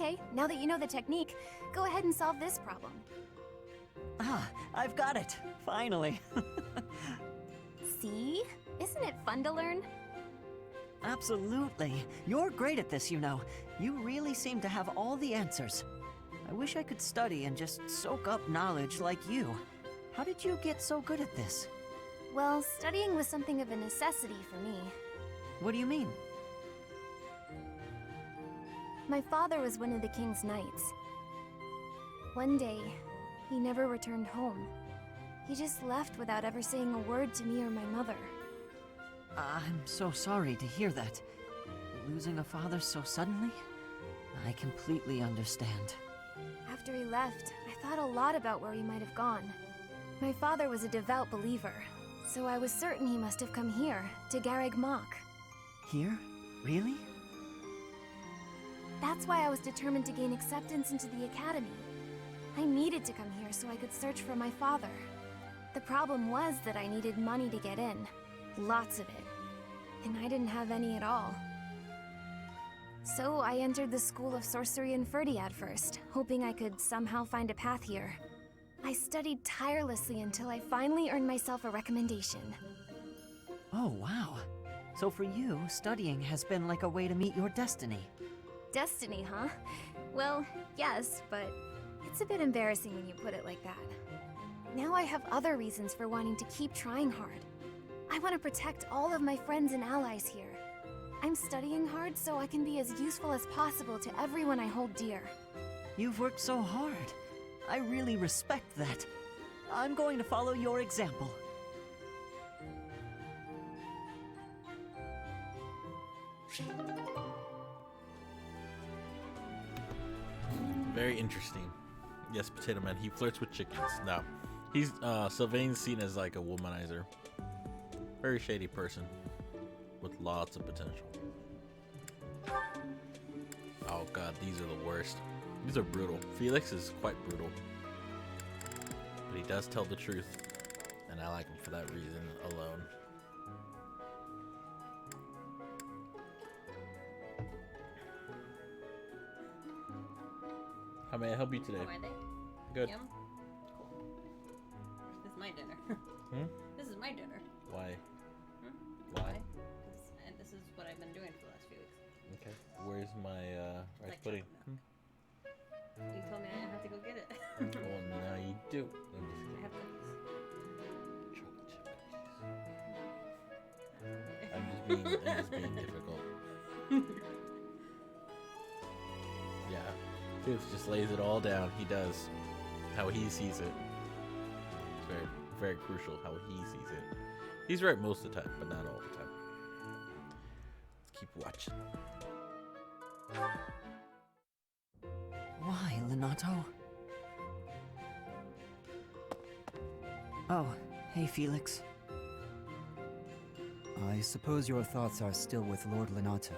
Okay, now that you know the technique, go ahead and solve this problem. Ah, I've got it. Finally. See? Isn't it fun to learn? Absolutely. You're great at this, you know. You really seem to have all the answers. I wish I could study and just soak up knowledge like you. How did you get so good at this? Well, studying was something of a necessity for me. What do you mean? My father was one of the king's knights. One day, he never returned home. He just left without ever saying a word to me or my mother. I'm so sorry to hear that. Losing a father so suddenly? I completely understand. After he left, I thought a lot about where he might have gone. My father was a devout believer, so I was certain he must have come here, to Garreg Mach. Here? Really? That's why I was determined to gain acceptance into the academy. I needed to come here so I could search for my father. The problem was that I needed money to get in. Lots of it. And I didn't have any at all. So I entered the School of Sorcery in Ferdiad first, hoping I could somehow find a path here. I studied tirelessly until I finally earned myself a recommendation. Oh, wow. So for you, studying has been like a way to meet your destiny. Destiny, huh? Well, yes, but it's a bit embarrassing when you put it like that. Now I have other reasons for wanting to keep trying hard. I want to protect all of my friends and allies here. I'm studying hard so I can be as useful as possible to everyone I hold dear. You've worked so hard. I really respect that. I'm going to follow your example. Very interesting. Yes, Potato Man, he flirts with chickens. Now, he's, Sylvain's seen as like a womanizer. Very shady person with lots of potential. Oh god, these are the worst. These are brutal. Felix is quite brutal. But he does tell the truth. And I like him for that reason alone. How may I help you today? How are they? Good. Yum. Cool. This is my dinner. Hmm? This is my dinner. Why? Hmm? Why? And this is what I've been doing for the last few weeks. Okay. Where's my rice Like pudding? chocolate milk. You told me I didn't have to go get it. Well, now you do. I'm just I kidding. have cookies. Chocolate chip cookies. I'm just being difficult. Yeah. Felix just lays it all down. He does. How he sees it. It's very, very crucial how he sees it. He's right most of the time, but not all the time. Let's keep watching. Why, Lenato? Oh, hey, Felix. I suppose your thoughts are still with Lord Lenato.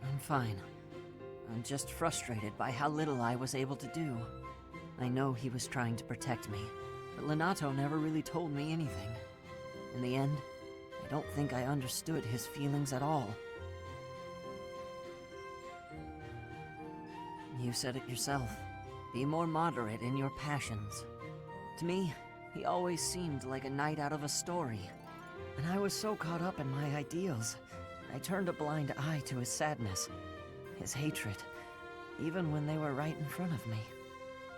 I'm fine. I'm just frustrated by how little I was able to do. I know he was trying to protect me, but Lenato never really told me anything. In the end, I don't think I understood his feelings at all. You said it yourself. Be more moderate in your passions. To me, he always seemed like a knight out of a story. And I was so caught up in my ideals, I turned a blind eye to his sadness, his hatred, even when they were right in front of me.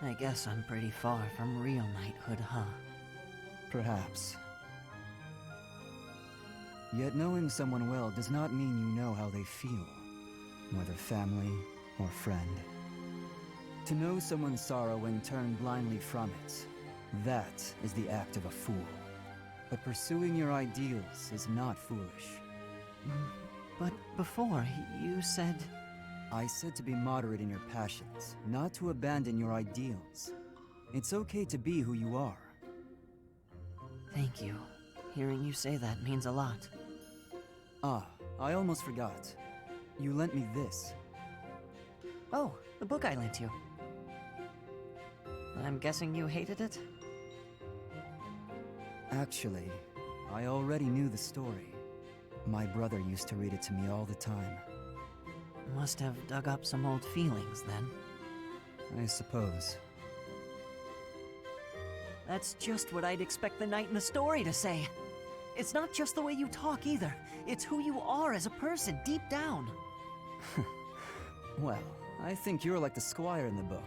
I guess I'm pretty far from real knighthood, huh? Perhaps. Yet knowing someone well does not mean you know how they feel, whether family or friend. To know someone's sorrow and turn blindly from it, that is the act of a fool. But pursuing your ideals is not foolish. But before, you said... I said to be moderate in your passions, not to abandon your ideals. It's okay to be who you are. Thank you. Hearing you say that means a lot. Ah, I almost forgot. You lent me this. Oh, the book I lent you. I'm guessing you hated it? Actually, I already knew the story. My brother used to read it to me all the time. Must have dug up some old feelings then. I suppose. That's just what I'd expect the knight in the story to say. It's not just the way you talk either. It's who you are as a person, deep down. Well, I think you're like the squire in the book.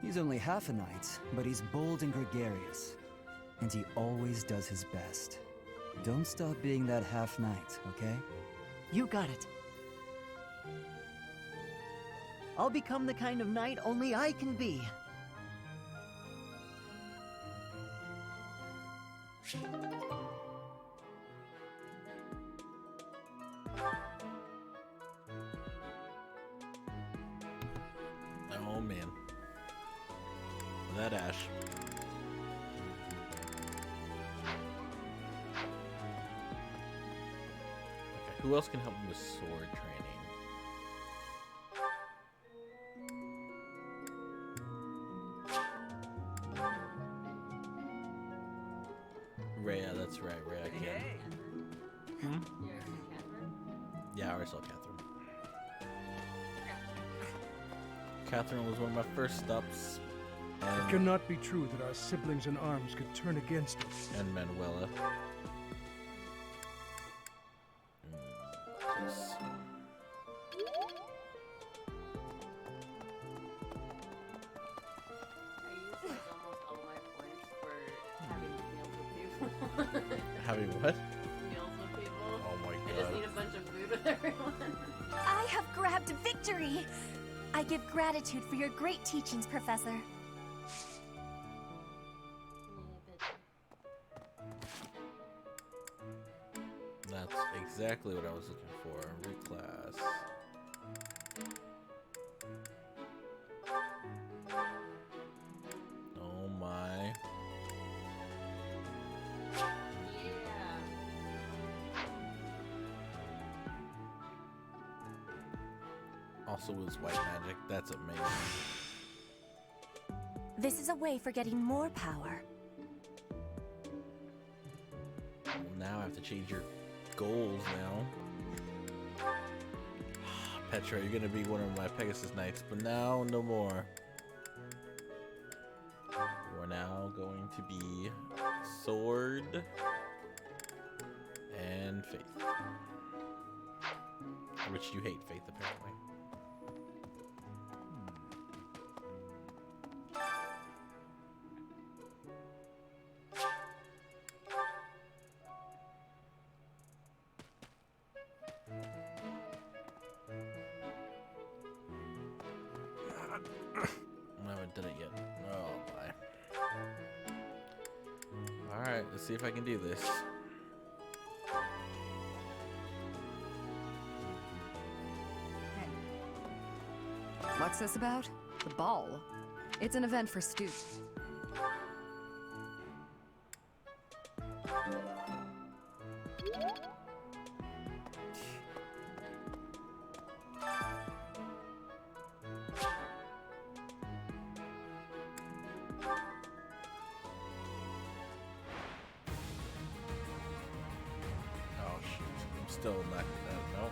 He's only half a knight, but he's bold and gregarious. And he always does his best. Don't stop being that half knight, okay? You got it. I'll become the kind of knight only I can be. Oh man. That Ash. Okay, who else can help me with sword training? Rhea, that's right, Rhea can. You ever seen Catherine? Yeah, I already saw Catherine. Catherine was one of my first stops. It And, cannot be true that our siblings in arms could turn against us. and Manuela. Yes. I use like almost all my points for having meals with people. Having what? Meals with people. Oh my I just god. need a bunch of food with everyone. I have grabbed victory! I give gratitude for your great teachings, Professor. That's exactly what I was looking for. Reclass. Oh my. Yeah. Also was white magic. That's amazing. This is a way for getting more power. Well, now I have to change your goals now. Petra, you're gonna be one of my Pegasus Knights, but now no more. You are now going to be Sword and Faith. Which you hate Faith, apparently. I haven't done it yet. Oh my. Alright, let's see if I can do this. What's this about? The ball. It's an event for students. Oh shoot, I'm still not. No.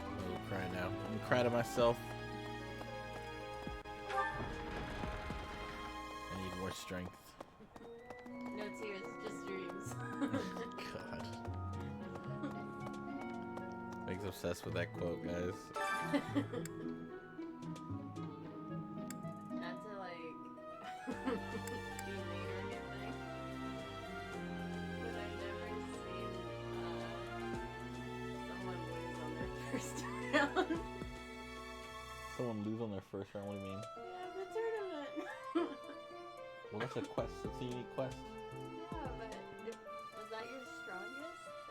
I'm gonna cry now. I'm gonna cry to myself. I need more strength. No tears, just dreams. God. Meg's obsessed with that quote, guys. Not to like be mean or anything, but I've never seen someone lose on their first round. Someone lose on their first round, what do you mean? Yeah, the tournament. Well, that's a quest. It's a unique quest. Yeah, but was that your strongest?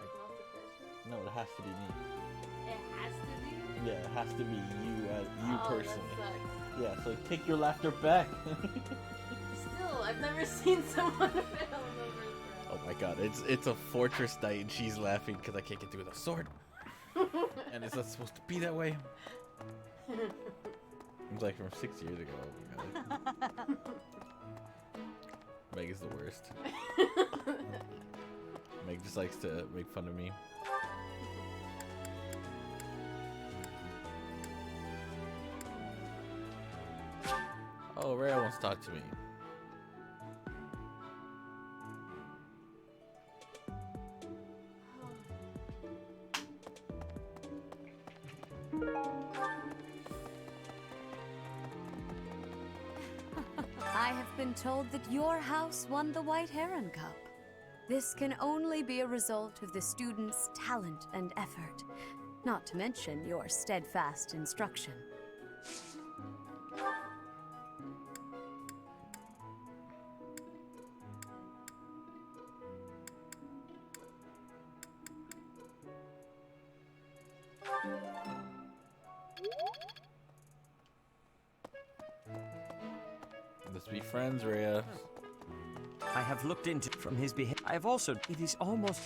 has to be me. It has to be. Yeah, it has to be you, you Oh, personally. that sucks. Yeah, so take your laughter back. Still, I've never seen someone fail the first Oh my god, it's a fortress night and she's laughing because I can't get through with a sword. And it's not supposed to be that way. It's like from 6 years ago. Oh my god. Meg is the worst. Meg just likes to make fun of me. Oh, Rhea wants to talk to me. I have been told that your house won the White Heron Cup. This can only be a result of the students' talent and effort, not to mention your steadfast instruction. Let's be friends, Rhea. I have looked into from his behavior. I have also. It is almost.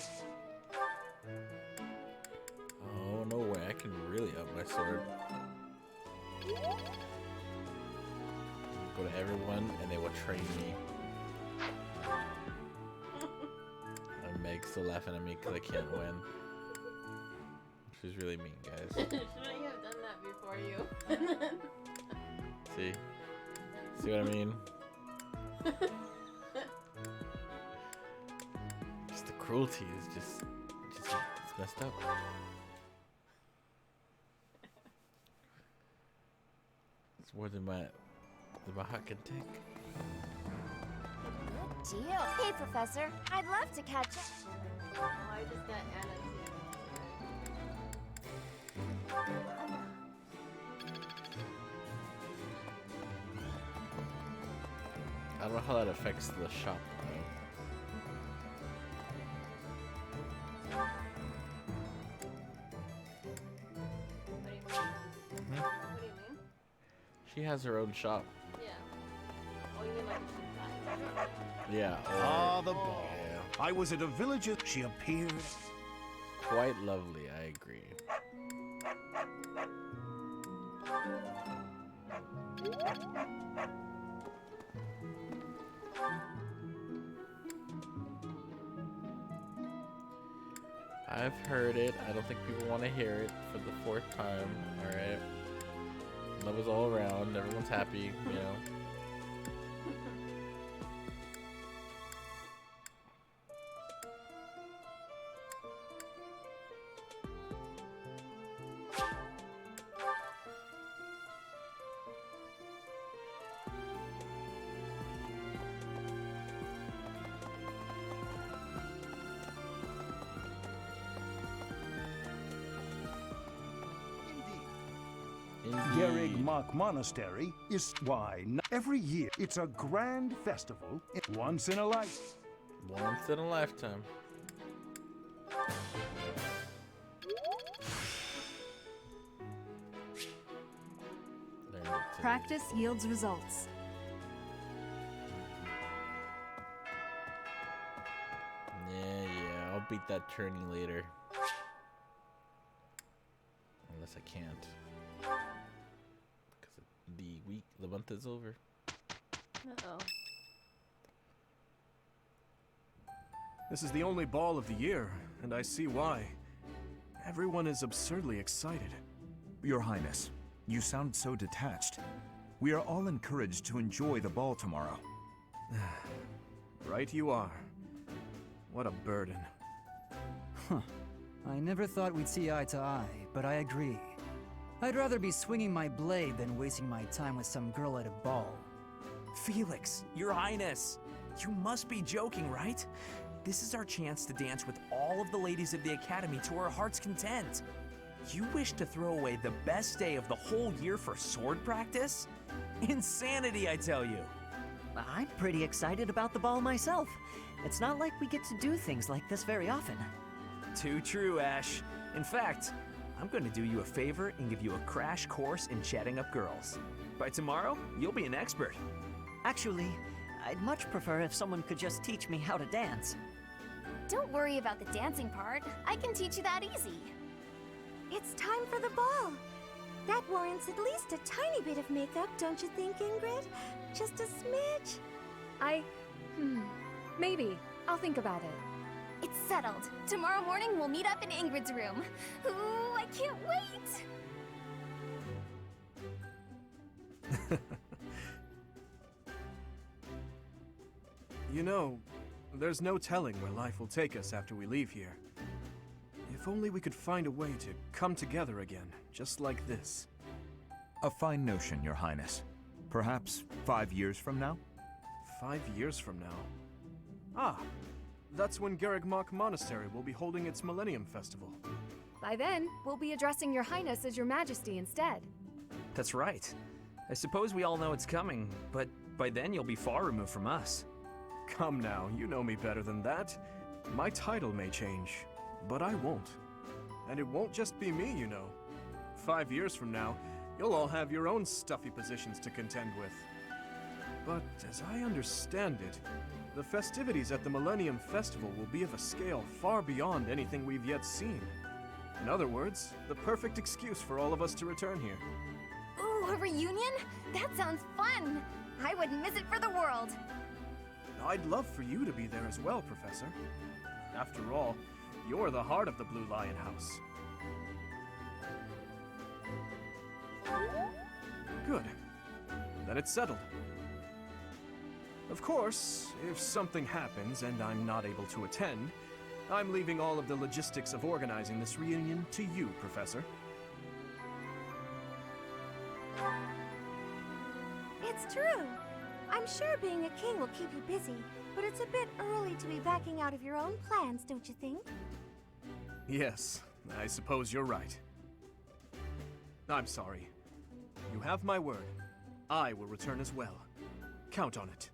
Oh, no way. I can really up my sword. Go to everyone and they will train me. And Meg's still laughing at me because I can't win. She's really mean, guys. Shouldn't you have done that before you? See? See what I mean? Just the cruelty is just it's messed up. It's more than my heart can take. Good deal. Hey, Professor. I'd love to catch up. Oh, I just got Anna too. I don't know how that affects the shop though. What do you mean? She has her own shop. Yeah. Oh, you mean like she Yeah. Ah, the ball. Yeah. I was at a villager. She appeared. Quite lovely, I agree. I've heard it. I don't think people want to hear it for the 4th time. Alright. Love is all around. Everyone's happy, you know. Gerig Mark Monastery is why every year it's a grand festival. Once in a life. Once in a lifetime. Practice yields results. Yeah, I'll beat that tourney later. Unless I can't. Because the month is over. Uh-oh. This is the only ball of the year, and I see why. Everyone is absurdly excited. Your Highness, you sound so detached. We are all encouraged to enjoy the ball tomorrow. Right you are. What a burden. Huh. I never thought we'd see eye to eye, but I agree. I'd rather be swinging my blade than wasting my time with some girl at a ball. Felix, Your Highness, you must be joking, right? This is our chance to dance with all of the ladies of the Academy to our heart's content. You wish to throw away the best day of the whole year for sword practice? Insanity, I tell you. I'm pretty excited about the ball myself. It's not like we get to do things like this very often. Too true, Ash. In fact, I'm going to do you a favor and give you a crash course in chatting up girls. By tomorrow, you'll be an expert. Actually, I'd much prefer if someone could just teach me how to dance. Don't worry about the dancing part. I can teach you that easy. It's time for the ball. That warrants at least a tiny bit of makeup, don't you think, Ingrid? Just a smidge. Maybe. I'll think about it. It's settled. Tomorrow morning we'll meet up in Ingrid's room. Ooh, I can't wait! You know, there's no telling where life will take us after we leave here. If only we could find a way to come together again, just like this. A fine notion, Your Highness. Perhaps 5 years from now? 5 years from now? Ah, that's when Garrigmach Monastery will be holding its Millennium Festival. By then, we'll be addressing Your Highness as Your Majesty instead. That's right. I suppose we all know it's coming, but by then you'll be far removed from us. Come now, you know me better than that. My title may change, but I won't. And it won't just be me, you know. 5 years from now, you'll all have your own stuffy positions to contend with. But as I understand it, the festivities at the Millennium Festival will be of a scale far beyond anything we've yet seen. In other words, the perfect excuse for all of us to return here. Ooh, a reunion? That sounds fun! I wouldn't miss it for the world! I'd love for you to be there as well, Professor. After all, you're the heart of the Blue Lion House. Good. Then it's settled. Of course, if something happens and I'm not able to attend, I'm leaving all of the logistics of organizing this reunion to you, Professor. It's true. I'm sure being a king will keep you busy, but it's a bit early to be backing out of your own plans, don't you think? Yes, I suppose you're right. I'm sorry. You have my word. I will return as well. Count on it.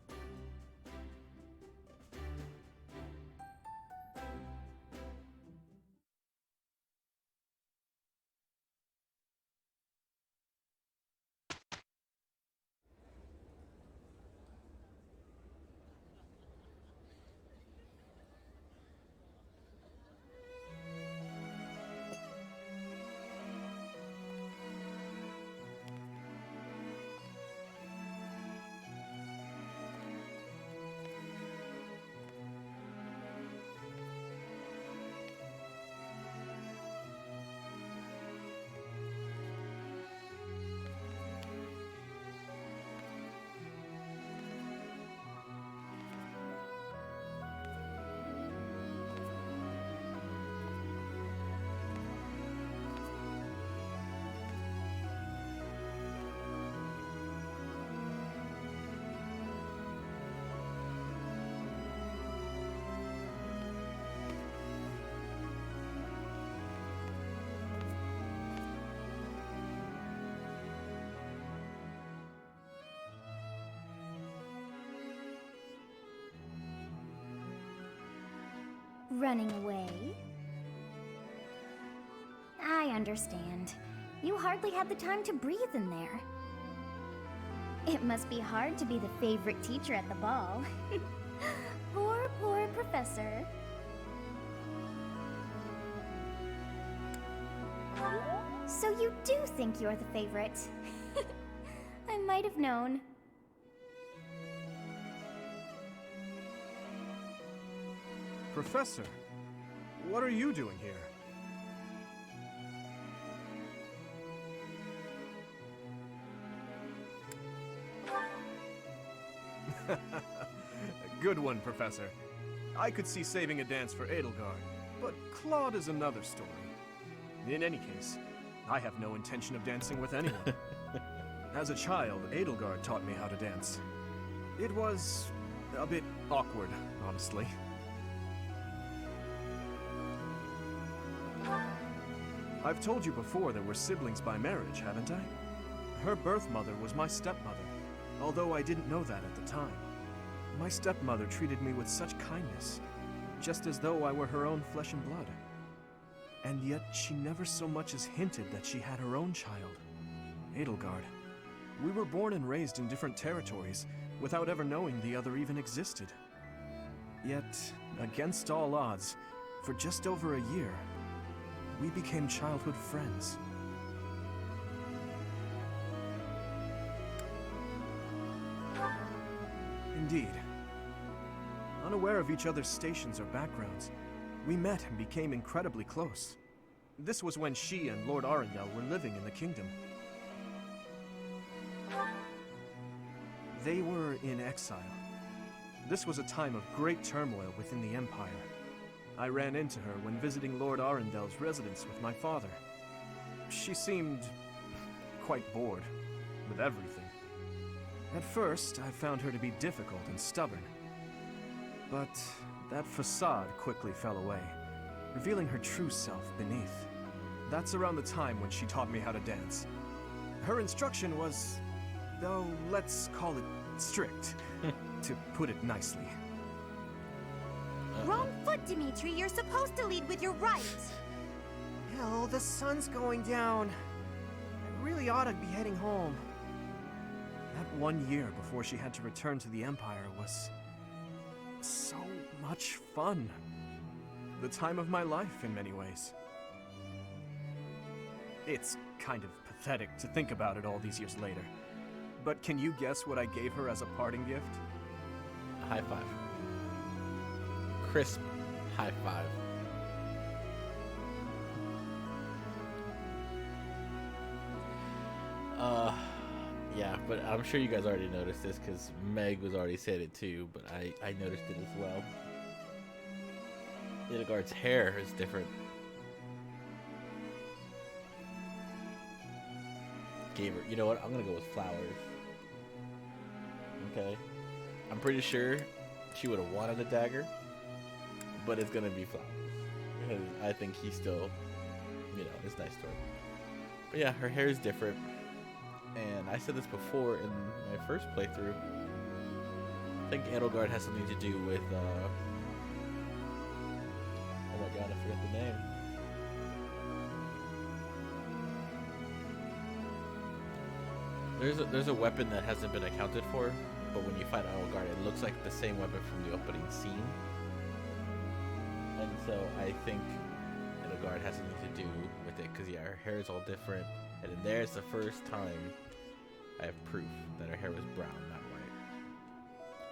Running away? I understand. You hardly had the time to breathe in there. It must be hard to be the favorite teacher at the ball. Poor professor. So you do think you're the favorite? I might have known. Professor, what are you doing here? Good one, Professor. I could see saving a dance for Edelgard, but Claude is another story. In any case, I have no intention of dancing with anyone. As a child, Edelgard taught me how to dance. It was a bit awkward, honestly. I've told you before that we're siblings by marriage, haven't I? Her birth mother was my stepmother, although I didn't know that at the time. My stepmother treated me with such kindness, just as though I were her own flesh and blood. And yet she never so much as hinted that she had her own child, Edelgard. We were born and raised in different territories, without ever knowing the other even existed. Yet, against all odds, for just over a year, we became childhood friends. Indeed. Unaware of each other's stations or backgrounds, we met and became incredibly close. This was when she and Lord Arundel were living in the kingdom. They were in exile. This was a time of great turmoil within the Empire. I ran into her when visiting Lord Arundel's residence with my father. She seemed quite bored with everything. At first, I found her to be difficult and stubborn. But that facade quickly fell away, revealing her true self beneath. That's around the time when she taught me how to dance. Her instruction was, though, let's call it strict, to put it nicely. Wrong foot, Dimitri. You're supposed to lead with your right. Hell, the sun's going down. I really ought to be heading home. That 1 year before she had to return to the Empire was so much fun. The time of my life in many ways. It's kind of pathetic to think about it all these years later. But can you guess what I gave her as a parting gift? A high five. Crisp high five. Yeah, but I'm sure you guys already noticed this because Meg was already said it too, but I noticed it as well. Edelgard's hair is different. Gave her, you know what? I'm gonna go with flowers. Okay. I'm pretty sure she would have wanted a dagger, but it's gonna be flowers because I think he still, you know, it's nice to her. But yeah, her hair is different. And I said this before in my first playthrough. I think Edelgard has something to do with, oh my god, I forgot the name. There's a weapon that hasn't been accounted for, but when you fight Edelgard, it looks like the same weapon from the opening scene. And so I think Edelgard has something to do with it, because yeah, her hair is all different. And then there's the first time I have proof that her hair was brown, not white.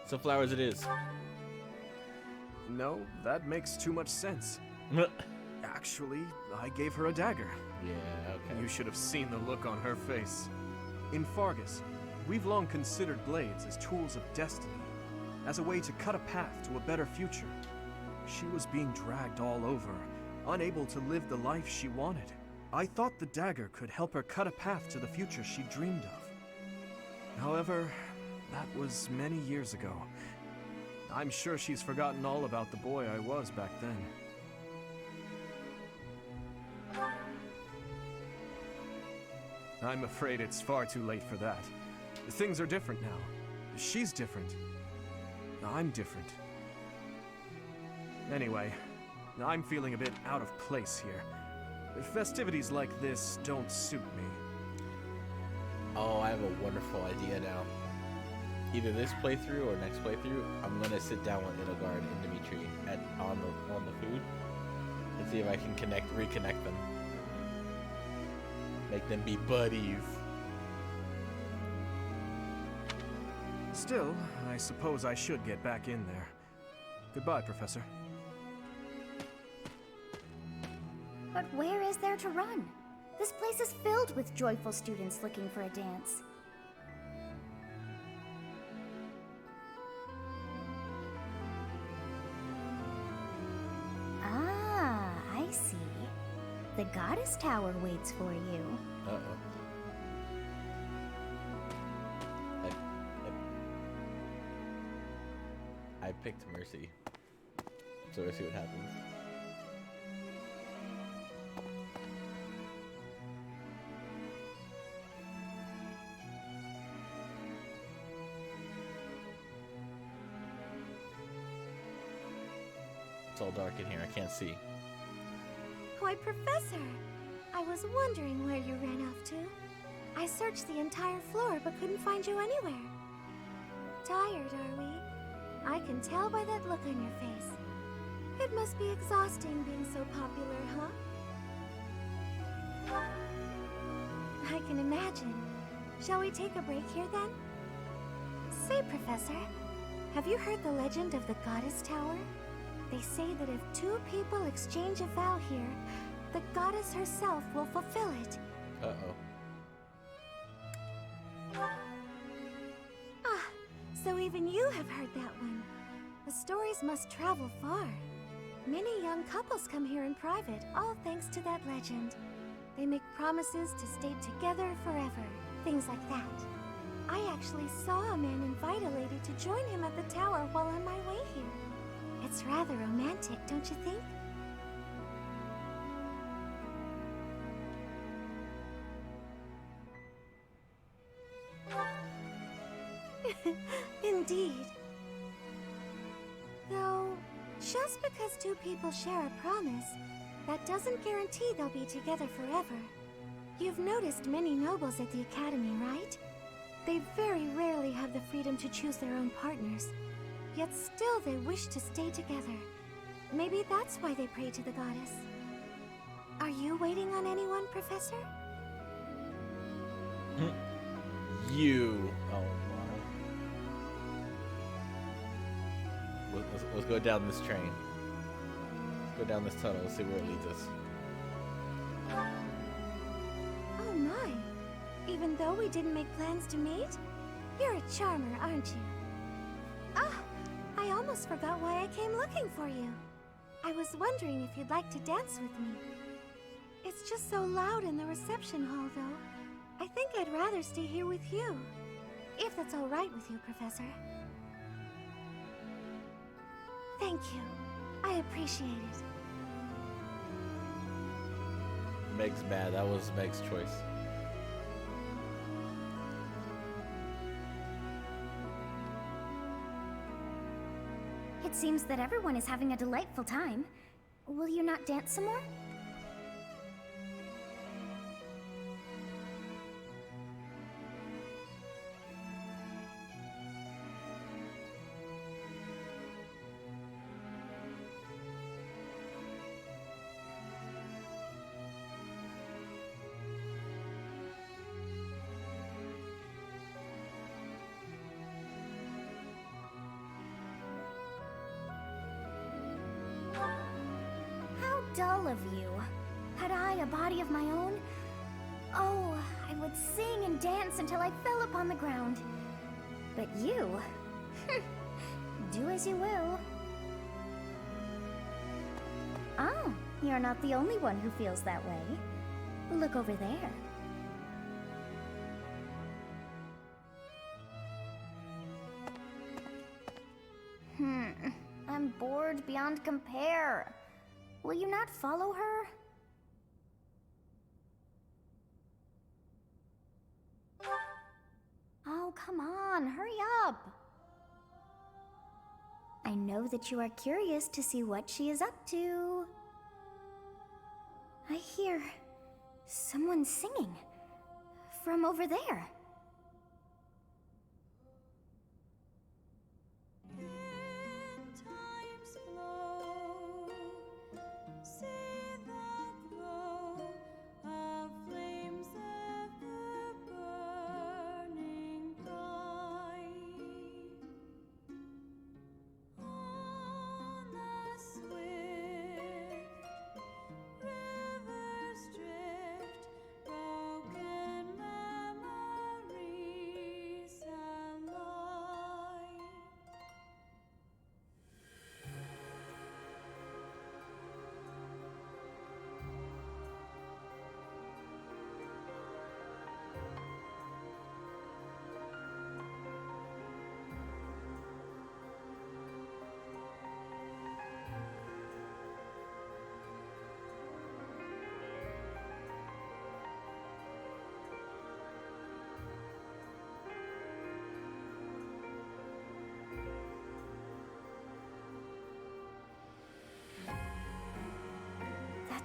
So flowers it is. No, that makes too much sense. Actually, I gave her a dagger. Yeah, okay. You should have seen the look on her face. In Fargus, we've long considered blades as tools of destiny, as a way to cut a path to a better future. She was being dragged all over, unable to live the life she wanted. I thought the dagger could help her cut a path to the future she dreamed of. However, that was many years ago. I'm sure she's forgotten all about the boy I was back then. I'm afraid it's far too late for that. Things are different now. She's different. I'm different. Anyway, I'm feeling a bit out of place here. Festivities like this don't suit me. Oh, I have a wonderful idea now. Either this playthrough or next playthrough, I'm gonna sit down with Edelgard and Dimitri on the food and see if I can reconnect them. Make them be buddies. Still, I suppose I should get back in there. Goodbye, Professor. But where is there to run? This place is filled with joyful students looking for a dance. Ah, I see. The Goddess Tower waits for you. Uh-oh. I picked Mercy. So we'll see what happens. It's all dark in here, I can't see. Why, Professor! I was wondering where you ran off to. I searched the entire floor but couldn't find you anywhere. Tired, are we? I can tell by that look on your face. It must be exhausting being so popular, huh? I can imagine. Shall we take a break here then? Say, Professor, have you heard the legend of the Goddess Tower? They say that if two people exchange a vow here, the goddess herself will fulfill it. Uh-oh. Ah, so even you have heard that one. The stories must travel far. Many young couples come here in private, all thanks to that legend. They make promises to stay together forever, things like that. I actually saw a man invite a lady to join him at the tower while on my way here. It's rather romantic, don't you think? Indeed. Though, just because two people share a promise, that doesn't guarantee they'll be together forever. You've noticed many nobles at the Academy, right? They very rarely have the freedom to choose their own partners. Yet still they wish to stay together. Maybe that's why they pray to the goddess. Are you waiting on anyone, Professor? You. Oh, wow. Let's go down this train. Let's go down this tunnel. Let's see where it leads us. Oh my. Even though we didn't make plans to meet? You're a charmer, aren't you? Ah, I almost forgot why I came looking for you. I was wondering if you'd like to dance with me. It's just so loud in the reception hall, though. I think I'd rather stay here with you. If that's all right with you, Professor. Thank you. I appreciate it. Meg's mad. That was Meg's choice. It seems that everyone is having a delightful time. Will you not dance some more? Dull of you. Had I a body of my own? Oh, I would sing and dance until I fell upon the ground. But you? Do as you will. Oh, you're not the only one who feels that way. Look over there. I'm bored beyond compare. Will you not follow her? Oh, come on, hurry up. I know that you are curious to see what she is up to. I hear someone singing from over there.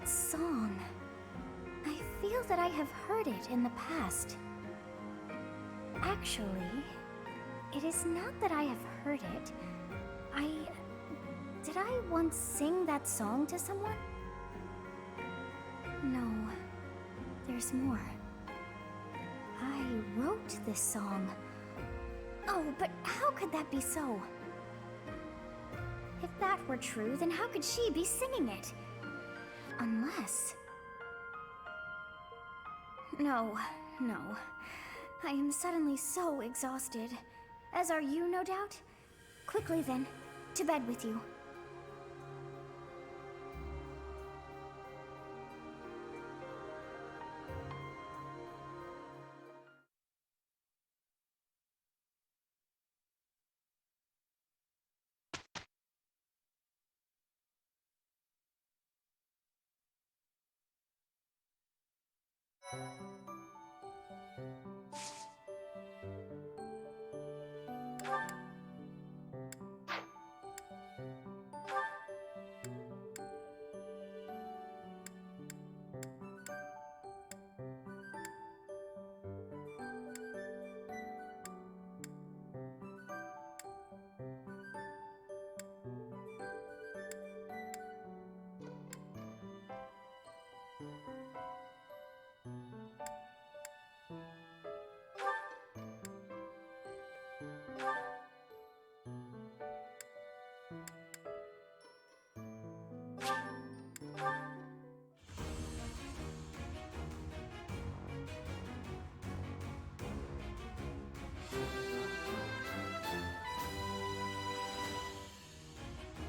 That song. I feel that I have heard it in the past. Actually, it is not that I have heard it. Did I once sing that song to someone? No, there's more. I wrote this song. Oh, but how could that be so? If that were true, then how could she be singing it? Unless... No. I am suddenly so exhausted. As are you, no doubt? Quickly then, to bed with you.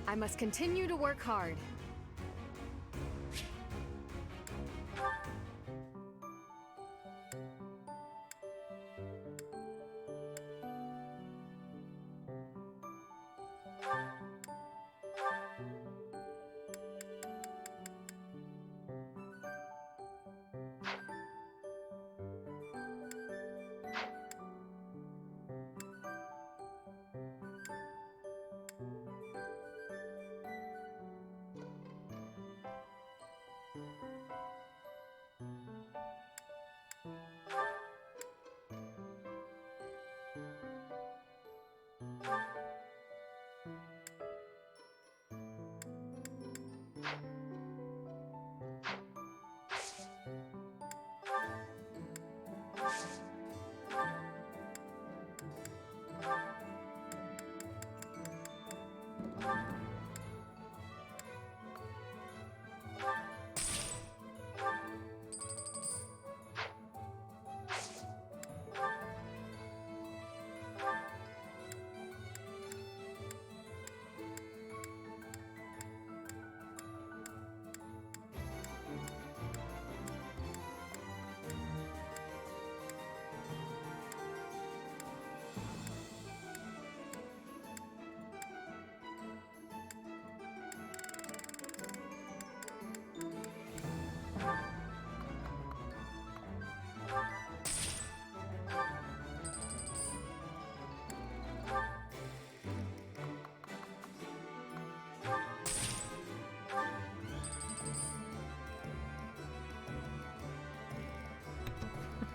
I must continue to work hard.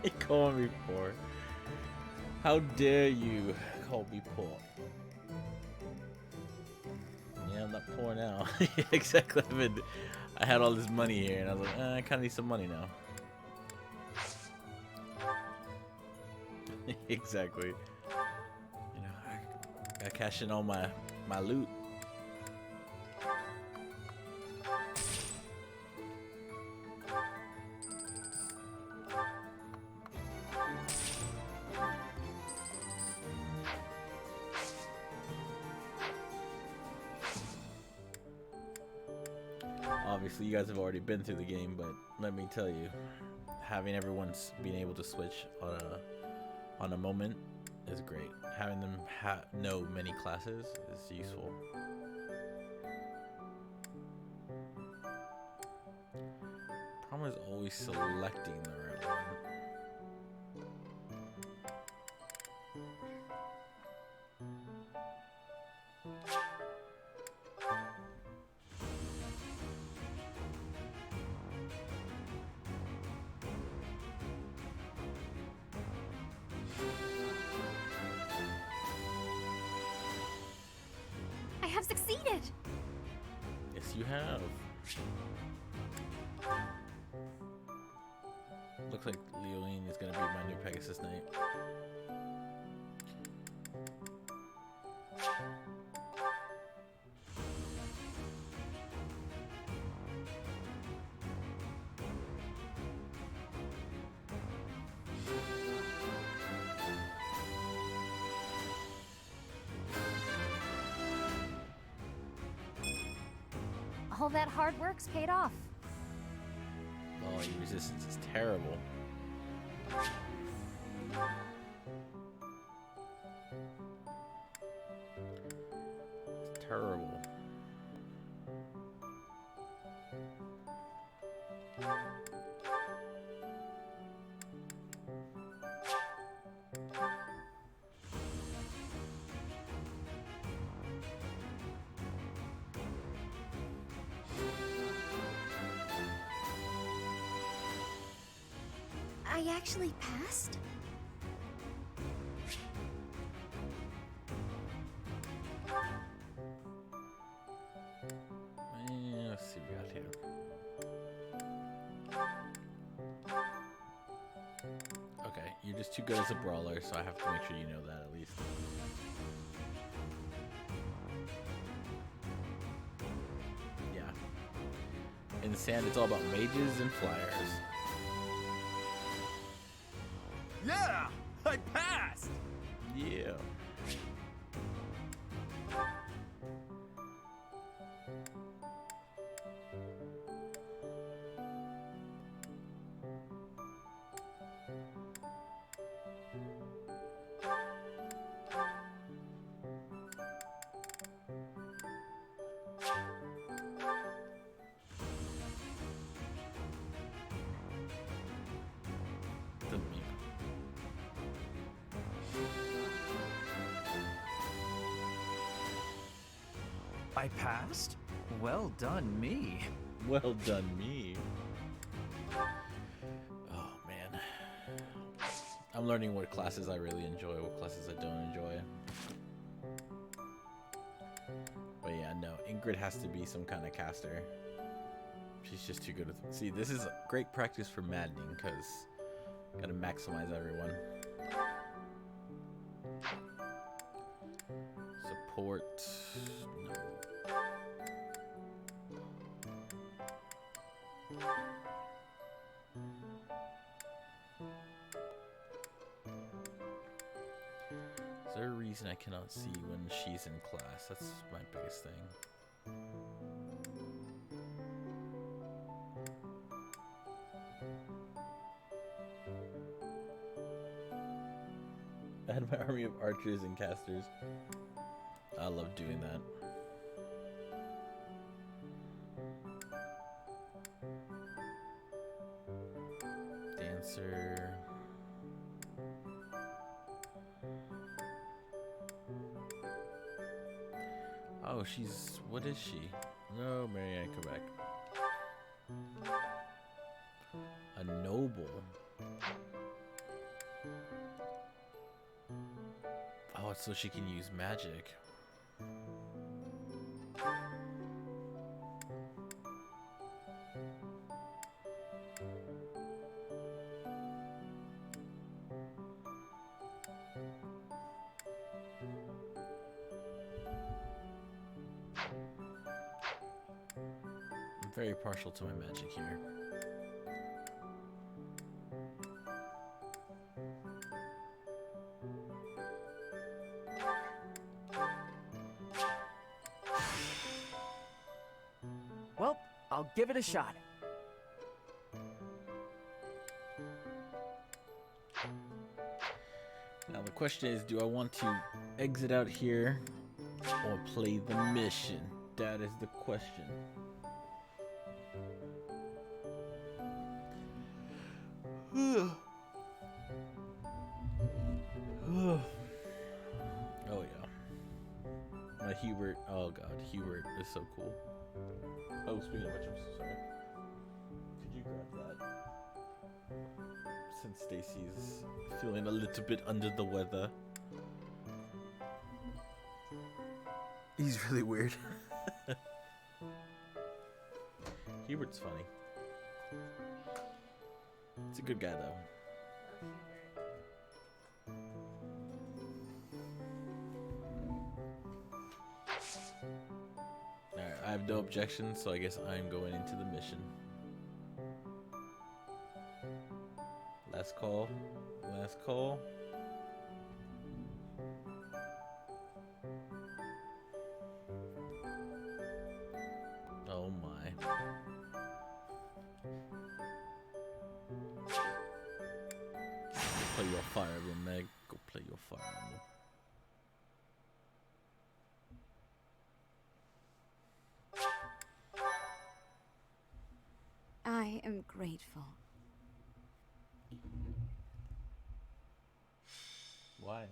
He called me poor. How dare you call me poor? Yeah, I'm not poor now. Exactly. I had all this money here, and I was like, I kind of need some money now. Exactly. You know, I cash in all my loot. Obviously, you guys have already been through the game, but let me tell you, having everyone's being able to switch on a moment is great. Having them know many classes is useful. Problem is always selecting the right one. have succeeded! Yes, you have. Looks like Leoline is gonna be my new Pegasus Knight. All that hard work's paid off. Oh, your resistance is terrible. It's terrible. I actually passed? Let's see what we got here. Okay, you're just too good as a brawler, so I have to make sure you know that at least. Yeah. In Sand, it's all about mages and flyers. Yeah! I passed! Yeah. The meme. I passed? Well done, me. Well done, me. Oh, man. I'm learning what classes I really enjoy, what classes I don't enjoy. But yeah, no, Ingrid has to be some kind of caster. She's just too good with... See, this is great practice for maddening, because gotta maximize everyone. Support... No. Is there a reason I cannot see when she's in class? That's my biggest thing. I had my army of archers and casters. I love doing that. Dancer. Oh, she's... What is she? No, Marianne, come back. A noble. Oh, it's so she can use magic. I'm very partial to my magic here. Well, I'll give it a shot. Now the question is, do I want to exit out here or play the mission? That is the question. Oh yeah. My Hubert. Oh god, Hubert is so cool. Oh, speaking of which, I'm so sorry. Could you grab that? Since Stacy's feeling a little bit under the weather. He's really weird. Hubert's funny. He's a good guy, though. Alright, I have no objections, so I guess I'm going into the mission. Last call. Last call. Oh my. Go play your Fire Emblem, Meg. Go play your Fire Emblem. I am grateful. Why?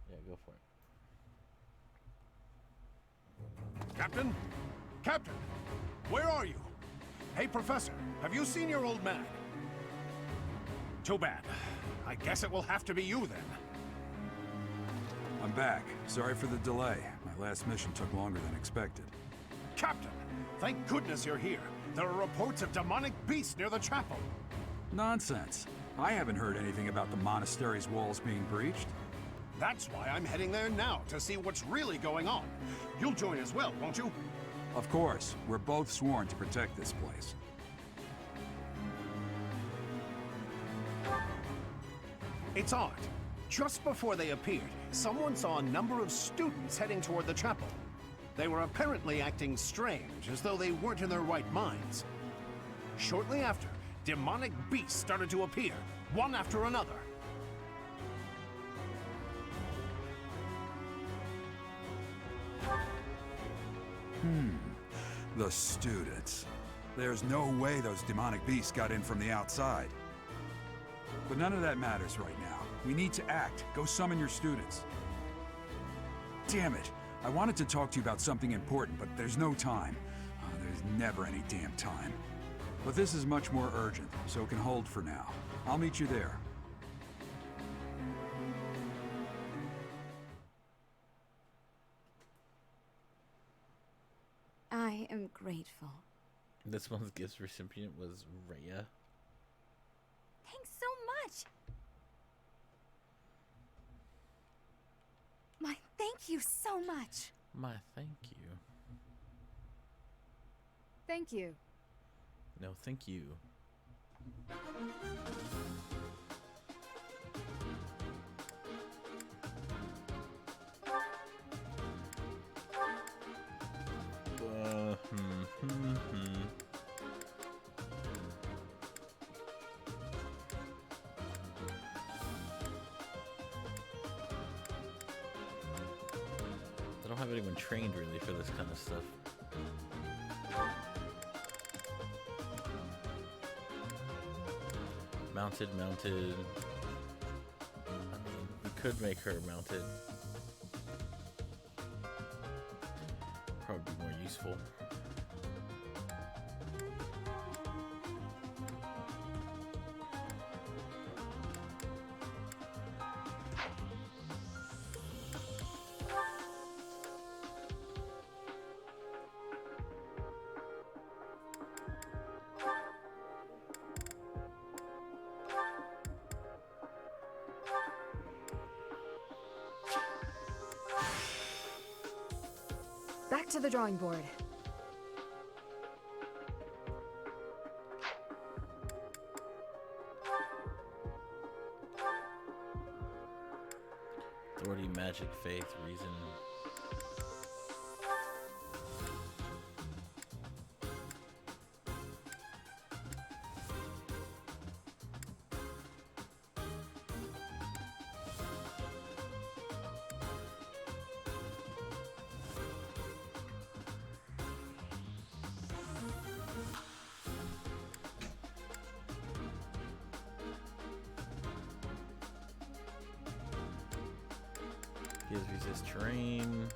Yeah, go for it. Captain? Captain! Where are you? Hey, Professor, have you seen your old man? Too bad. I guess it will have to be you then. I'm back. Sorry for the delay. My last mission took longer than expected. Captain, thank goodness you're here. There are reports of demonic beasts near the chapel. Nonsense. I haven't heard anything about the monastery's walls being breached. That's why I'm heading there now, to see what's really going on. You'll join as well, won't you? Of course. We're both sworn to protect this place. It's odd. Just before they appeared, someone saw a number of students heading toward the chapel. They were apparently acting strange, as though they weren't in their right minds. Shortly after, demonic beasts started to appear, one after another. The students. There's no way those demonic beasts got in from the outside. But none of that matters right now. We need to act. Go summon your students. Damn it. I wanted to talk to you about something important, but there's no time. There's never any damn time. But this is much more urgent, so it can hold for now. I'll meet you there. I am grateful. This month's gift recipient was Rhea. Thanks so much. My thank you so much. My thank you. Thank you. No, thank you. I don't have anyone trained really for this kind of stuff. Mounted. I mean, we could make her mounted. Probably be more useful. Back to the drawing board. Authority, magic, faith, reason. Gives resist terrain.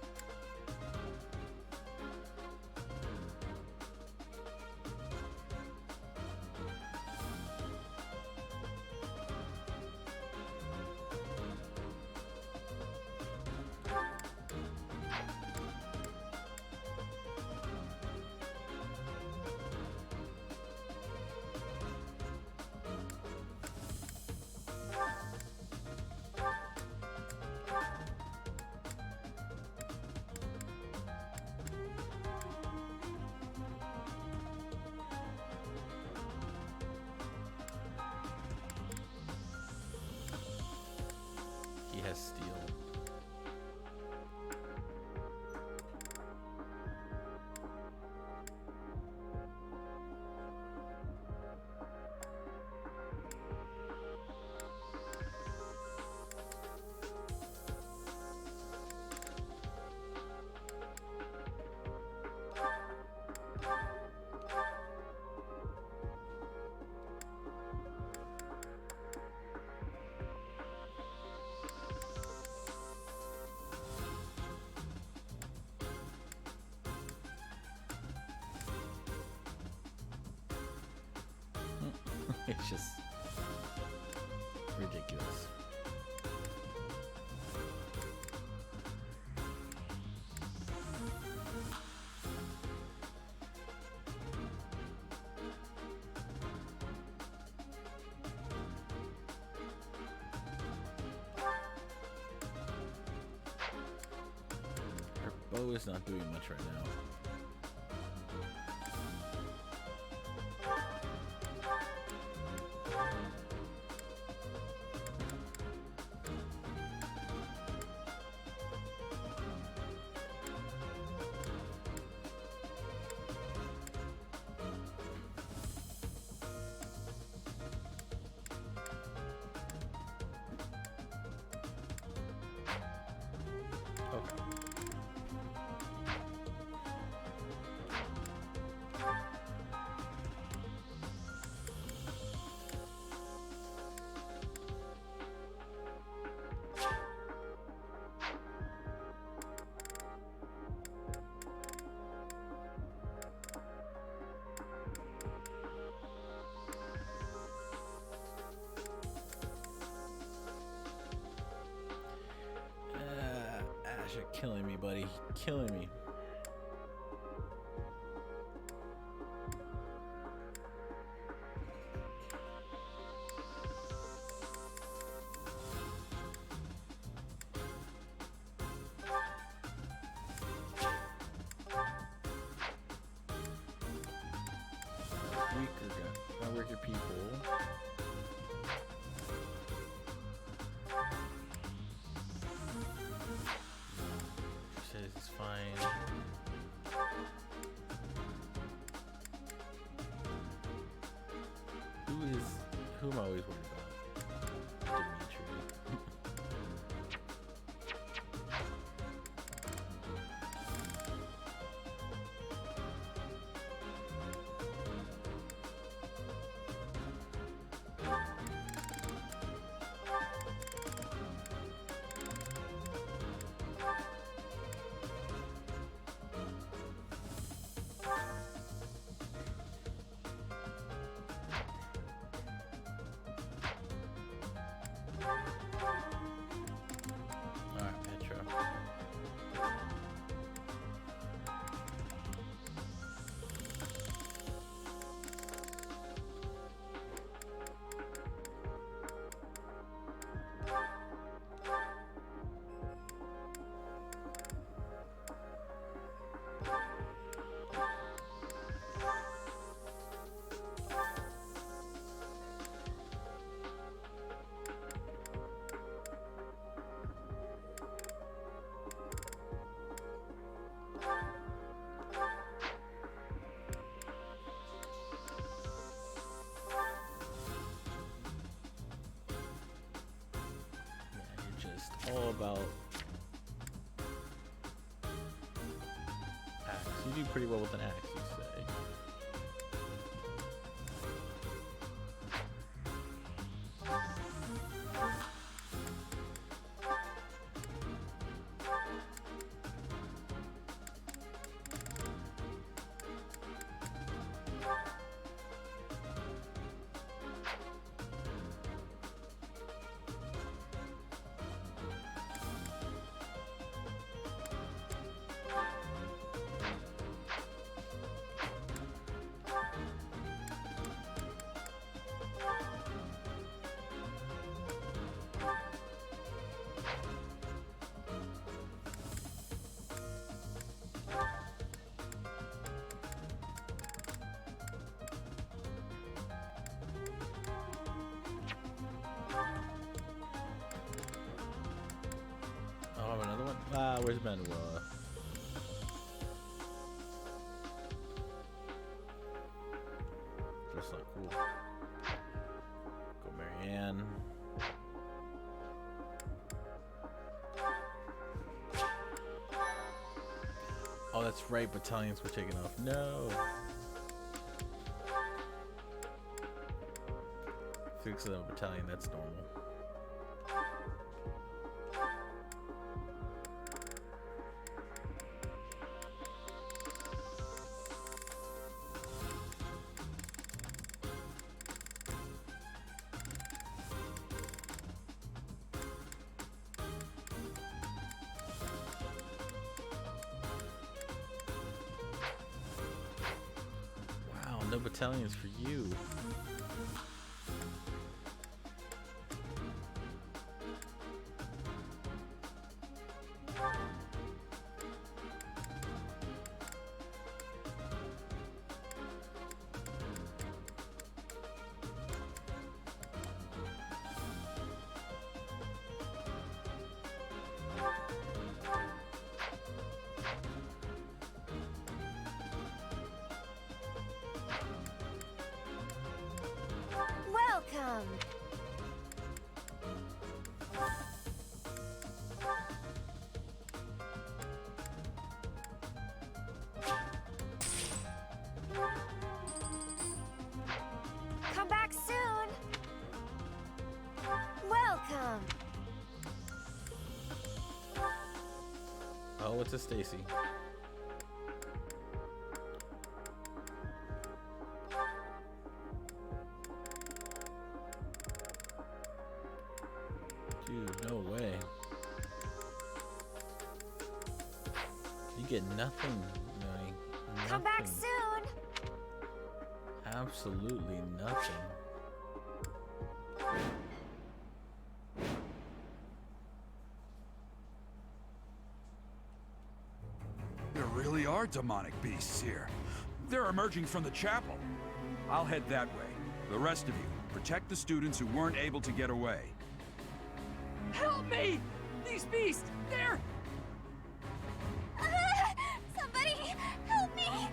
It's just ridiculous. Her bow is not doing much right now. You're killing me, buddy. Killing me. Weaker people. It's fine. Who am I always worried about? Dimitri. All about axe. You do pretty well with an axe, you say. Oh, another one? Ah, where's Manuela? That's not cool. Go Marianne. Oh, that's right. Battalions were taken off. No. 6 of them battalion. That's normal. No battalions for you. Welcome! Come back soon! Welcome! Oh, it's a Stacy. Dude, no way. You get nothing, Nani. Come back Nothing. soon! Absolutely nothing. There really are demonic beasts here. They're emerging from the chapel. I'll head that way. The rest of you, protect the students who weren't able to get away. Help me! These beasts, they're... Somebody help me!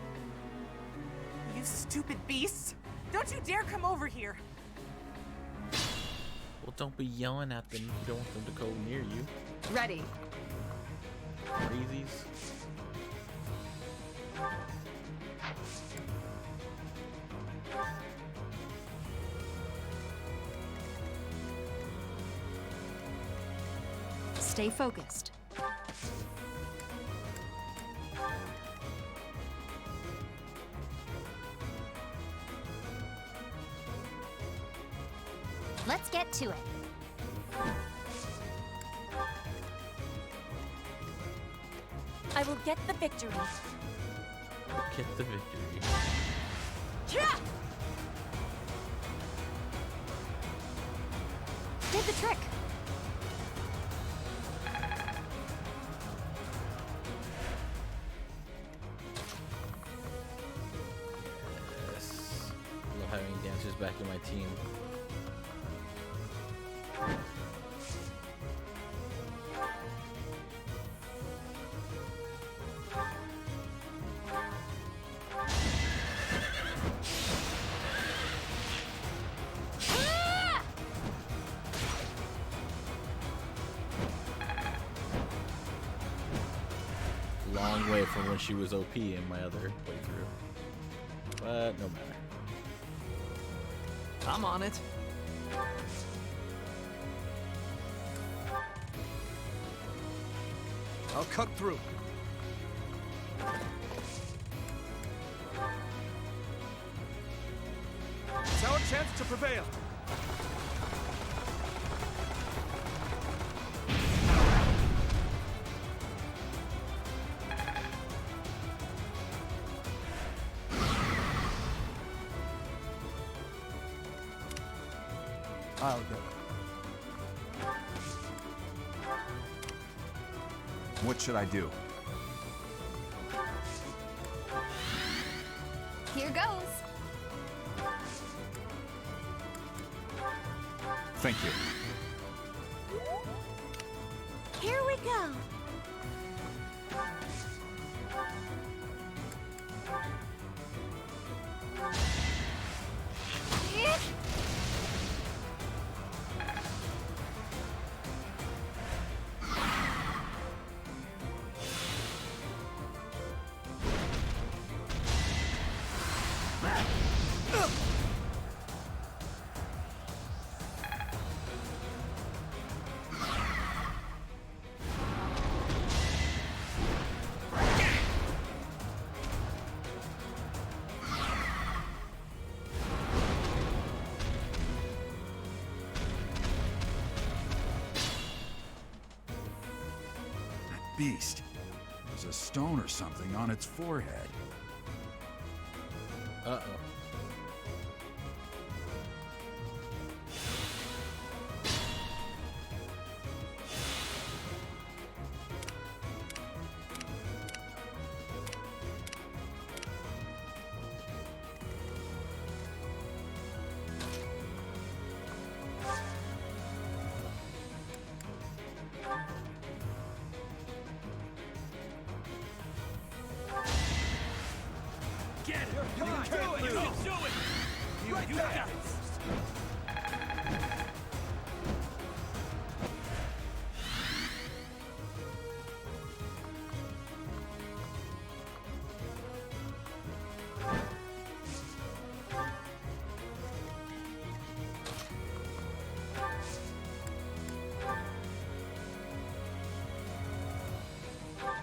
You stupid beasts! Don't you dare come over here! Well, don't be yelling at them. You don't want them to go near you. Ready. Crazies. Stay focused. Let's get to it. I will get the victory. Get the victory. Did the trick. Yes. I love having dancers back in my team. Long way from when she was OP in my other playthrough. But no matter. I'm on it. I'll cut through. It's our chance to prevail. I'll go. What should I do? Here goes. Thank you. Here we go. Beast. There's a stone or something on its forehead. Uh-oh. Get it! You can do it! You can do it! You got it!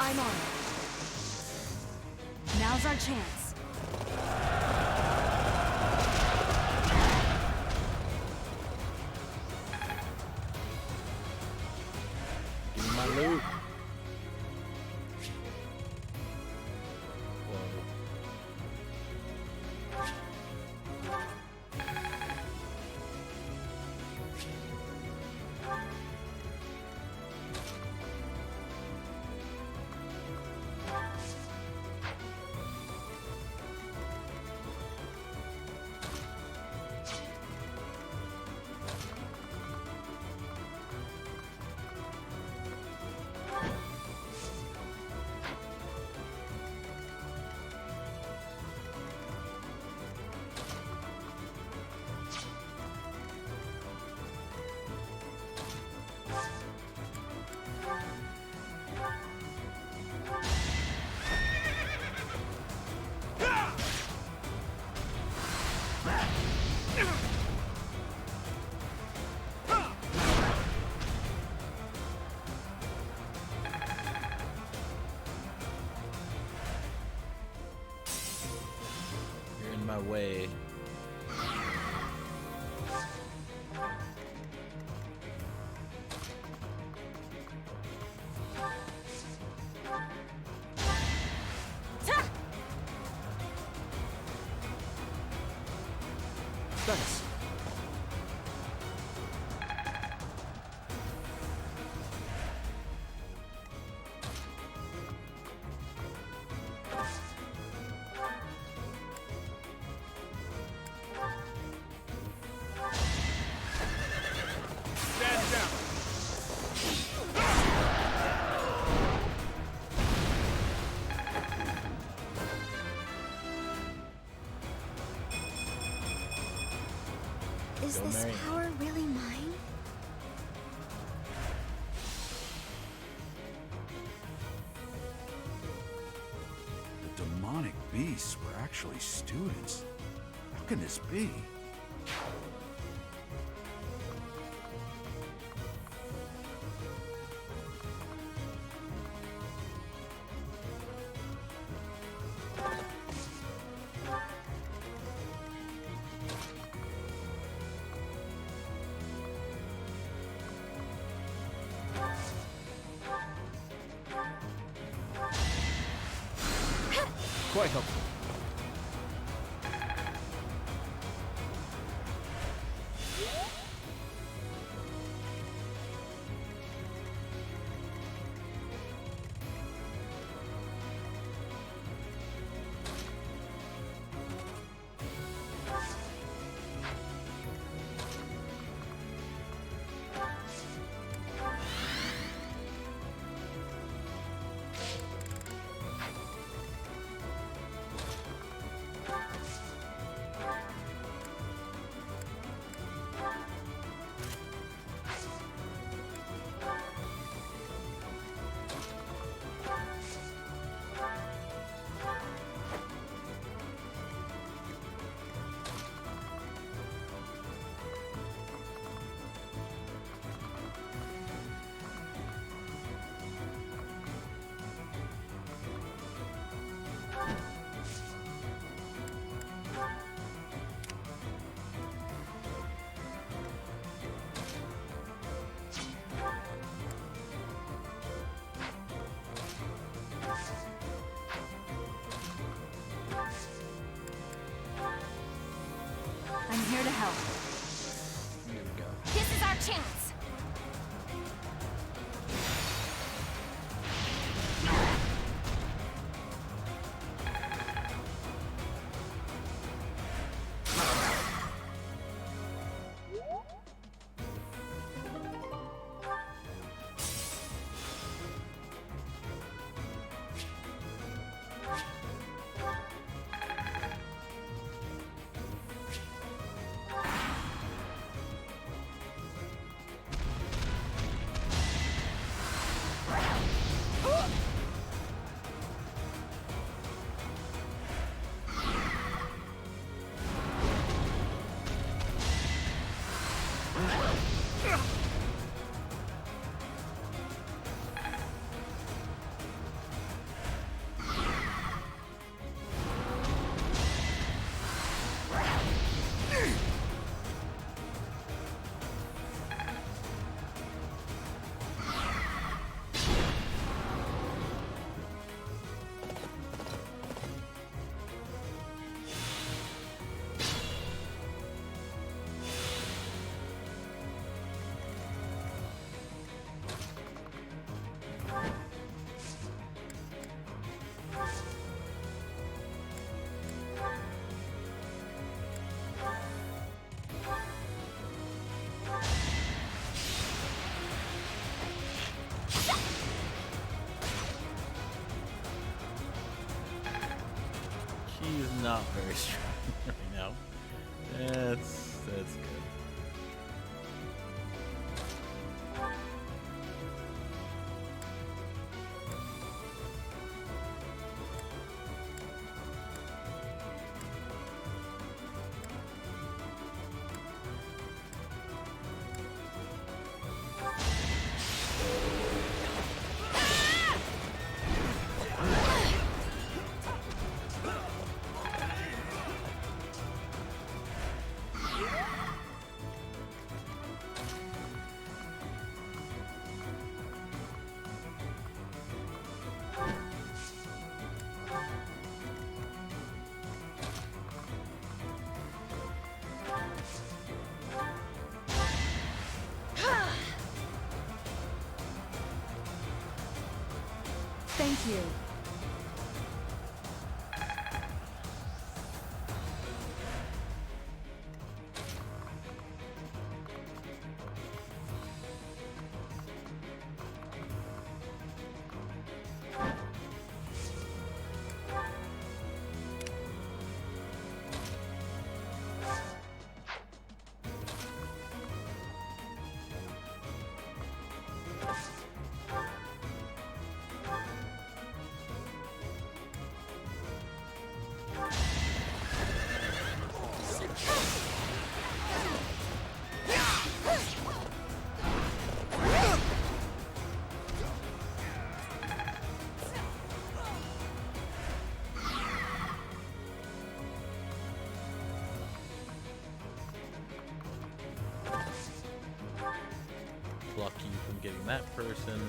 I'm on it. Now's our chance. Give me my loot. You're in my way. Thanks. Stand down. Is Go, this Mary. power really mine? The demonic beasts were actually students. How can this be? Quite helpful. I'm here to help. Here we go. This is our chance. She's not very strong right now. That's good. Thank you. Block you from getting that person.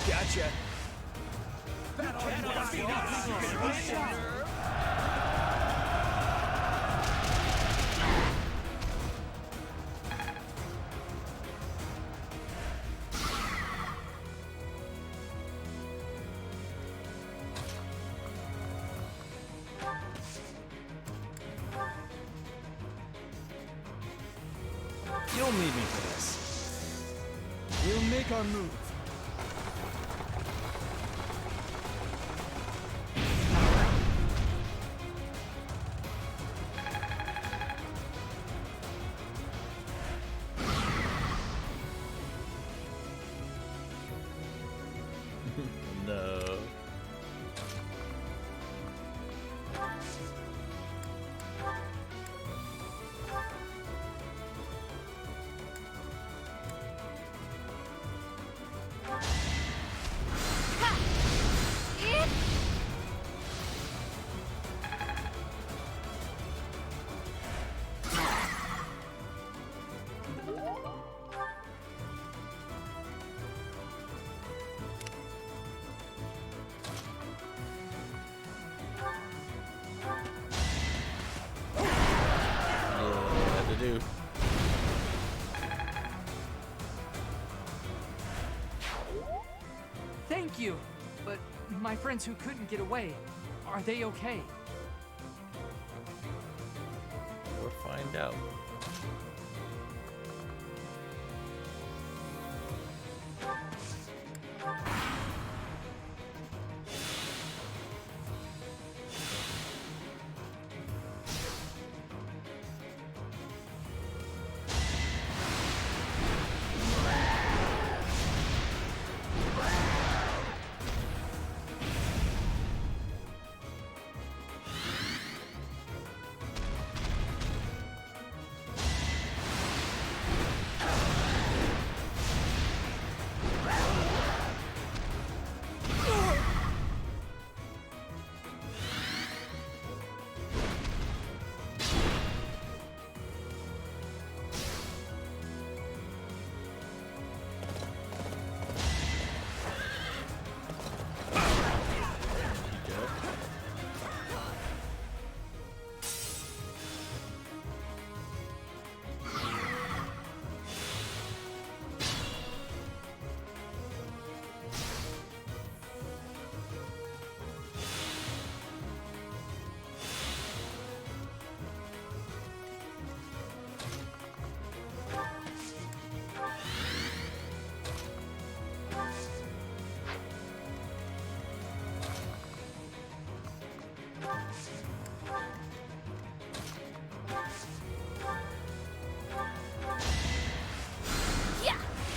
Gotcha. You'll need me for this. We'll make our move. No. Do. Thank you! But my friends who couldn't get away, are they okay? We'll find out.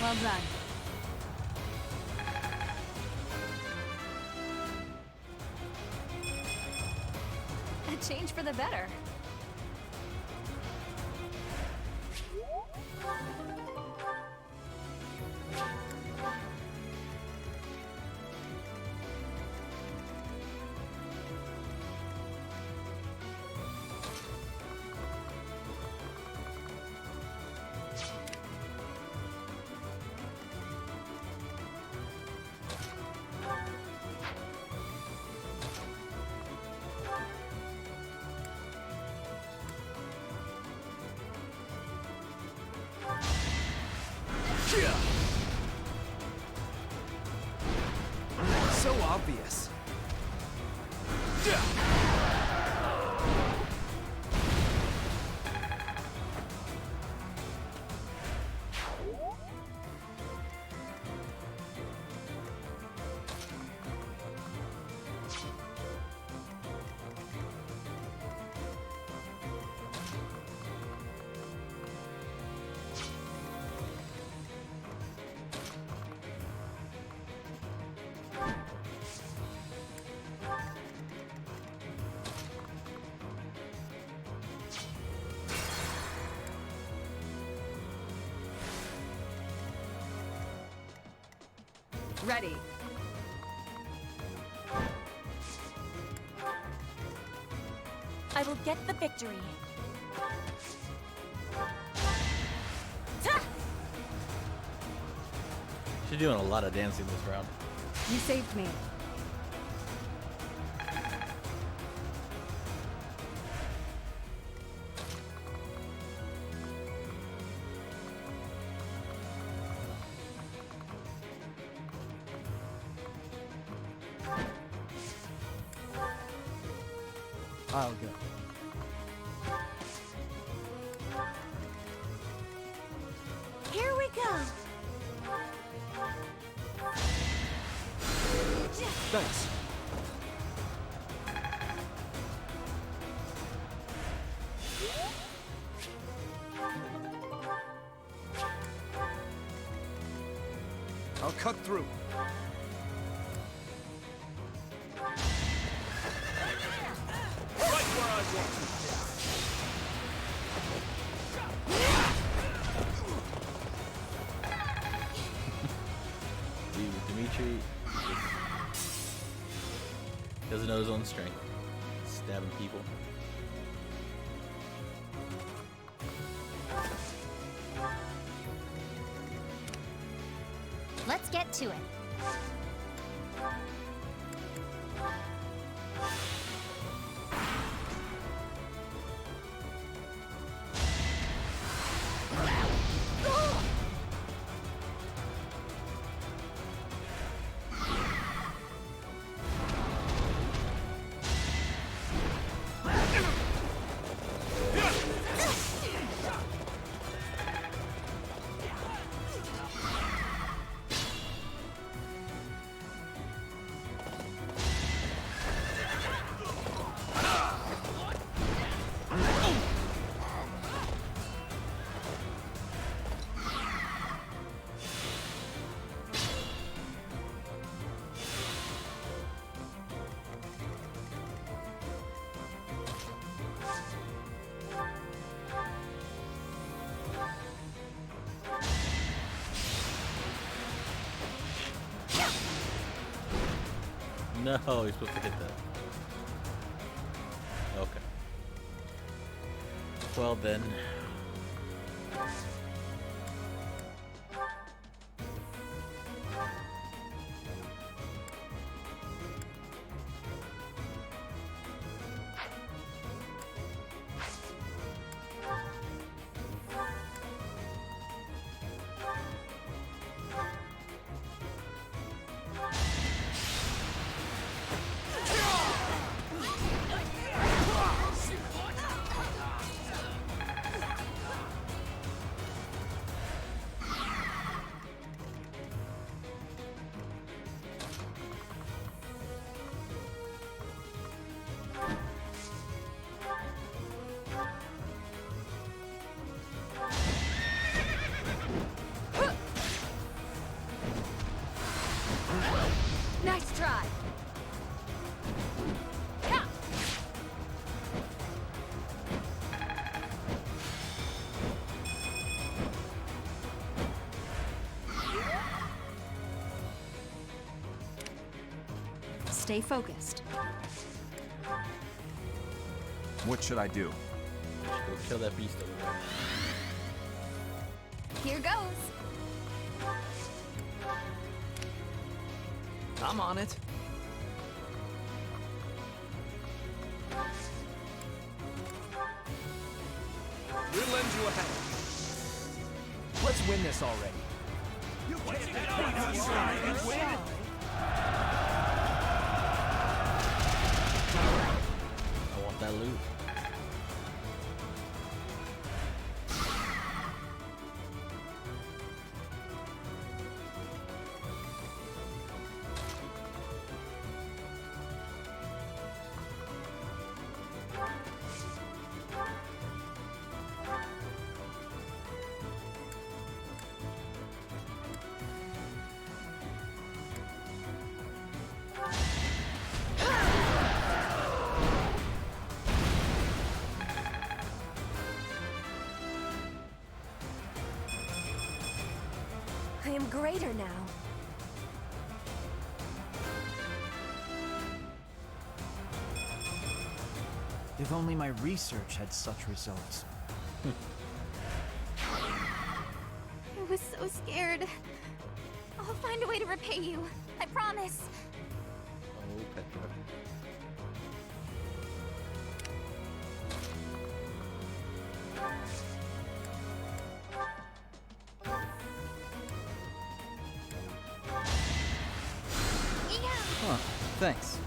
Well done. A change for the better. So obvious. Ready. I will get the victory. She's doing a lot of dancing this round. You saved me. I'll go. Here we go. Thanks. I'll cut through. Right where I want to. Dude, Dimitri doesn't know his own strength. Stabbing people. Let's get to it. No, you're supposed to hit that. Okay. Well then. stay focused. What should I do? Go kill that beast over there. Here goes. I'm on it. We'll lend you a hand. Let's win this already. You can't win. I want that loot. I am greater now. If only my research had such results. I was so scared. I'll find a way to repay you. I promise. Oh, Petra. Huh, thanks.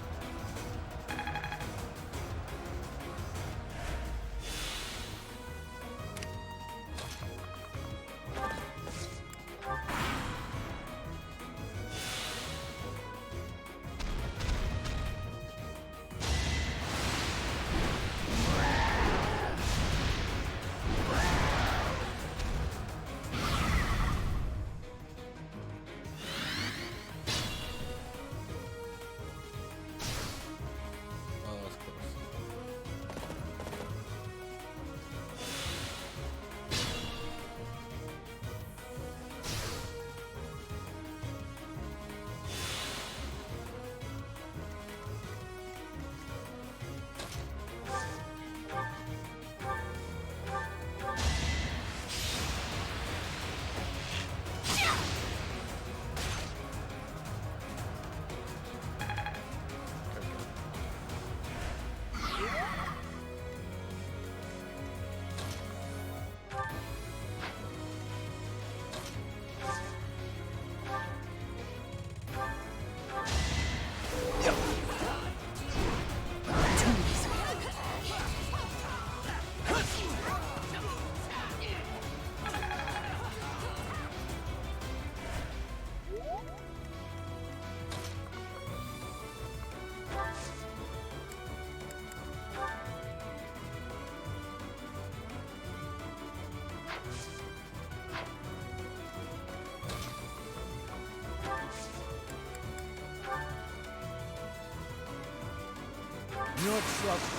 Your trouble.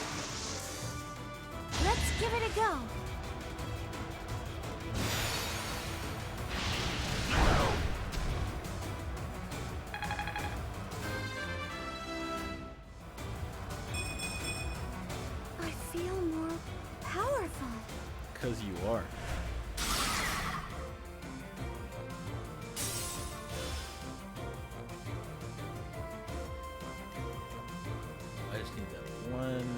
Let's give it a go. I feel more powerful. Because you are. I just need that one.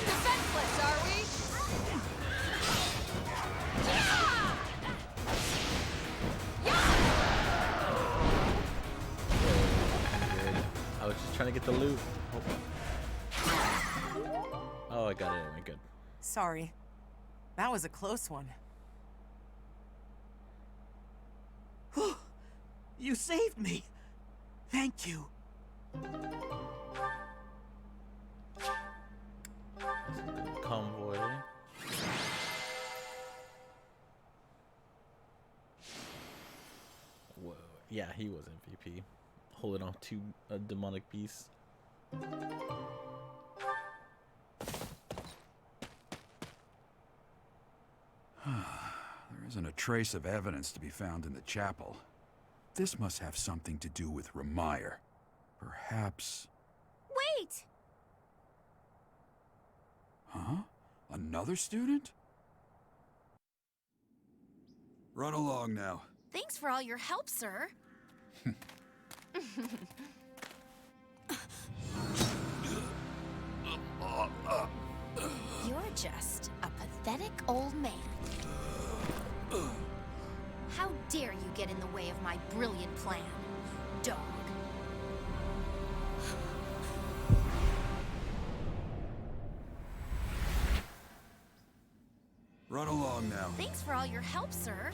Defenseless, are we? I was just trying to get the loot. Oh, I got it anyway. Good. Sorry. That was a close one. You saved me! Thank you. Convoy. Whoa. Yeah, he was MVP. Holding on to a demonic beast. There isn't a trace of evidence to be found in the chapel. This must have something to do with Ramire. Perhaps... Wait! Huh? Another student? Run along now. Thanks for all your help, sir. You're just a pathetic old man. How dare you get in the way of my brilliant plan, dog? Run along now. Thanks for all your help, sir.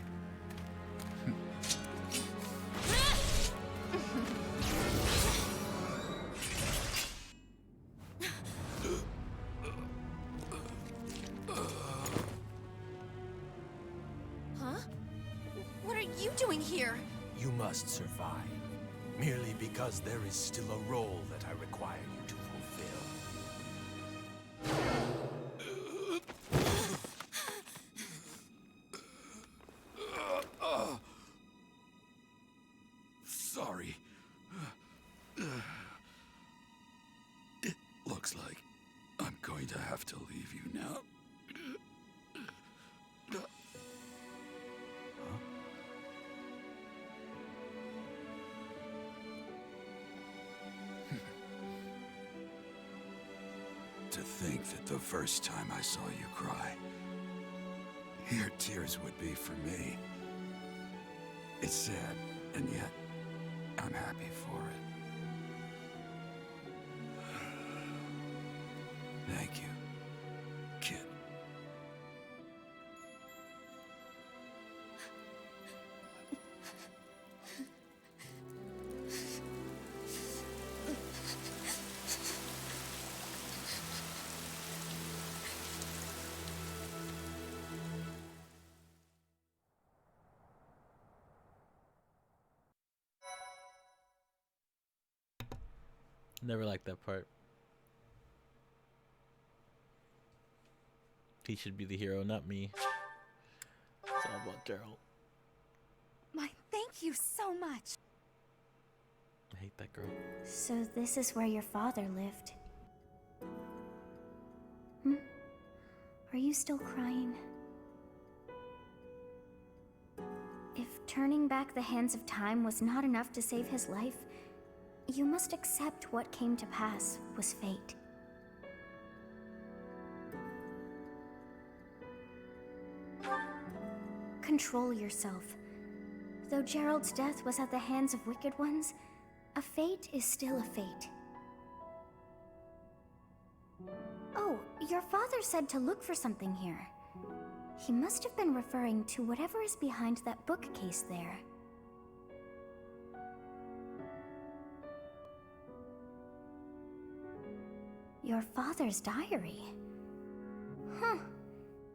Huh? What are you doing here? You must survive, merely because there is still a role that I require you to fulfill. Sorry. It looks like I'm going to have to leave you now. To think that the first time I saw you cry, your tears would be for me. It's sad, and yet I'm happy for it. Thank you, kid. Never liked that part. He should be the hero, not me. It's all about Gerald. My thank you so much. I hate that girl. So this is where your father lived. Hmm? Are you still crying? If turning back the hands of time was not enough to save his life, you must accept what came to pass was fate. Control yourself. Though Gerald's death was at the hands of wicked ones, a fate is still a fate. Oh, your father said to look for something here. He must have been referring to whatever is behind that bookcase there. Your father's diary? Huh.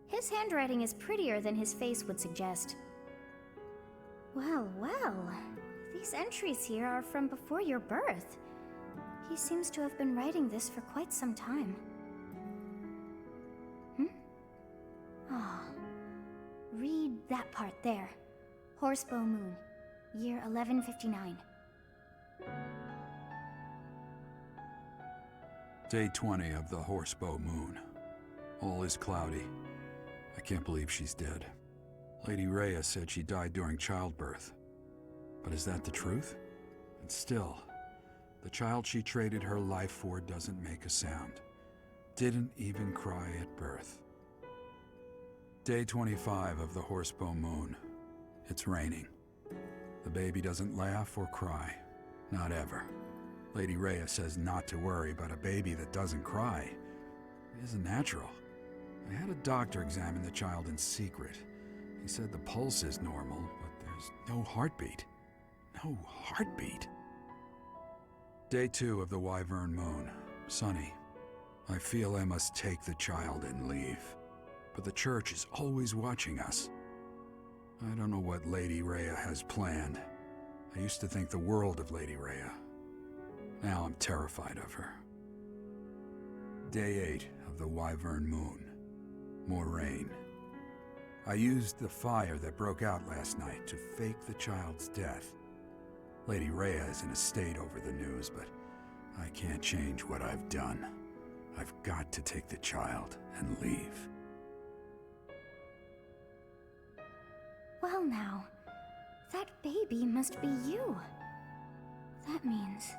His handwriting is prettier than his face would suggest. Well, well. These entries here are from before your birth. He seems to have been writing this for quite some time. Ah. Read that part there. Horsebow Moon, year 1159. Day 20 of the Horsebow Moon. All is cloudy. I can't believe she's dead. Lady Rhea said she died during childbirth. But is that the truth? And still, the child she traded her life for doesn't make a sound. Didn't even cry at birth. Day 25 of the Horsebow Moon. It's raining. The baby doesn't laugh or cry. Not ever. Lady Rhea says not to worry about a baby that doesn't cry. It isn't natural. I had a doctor examine the child in secret. He said the pulse is normal, but there's no heartbeat. No heartbeat. Day 2 of the Wyvern Moon. Sunny. I feel I must take the child and leave. But the church is always watching us. I don't know what Lady Rhea has planned. I used to think the world of Lady Rhea. Now I'm terrified of her. Day 8 of the Wyvern Moon. More rain. I used the fire that broke out last night to fake the child's death. Lady Rhea is in a state over the news, but I can't change what I've done. I've got to take the child and leave. Well now, that baby must be you. That means...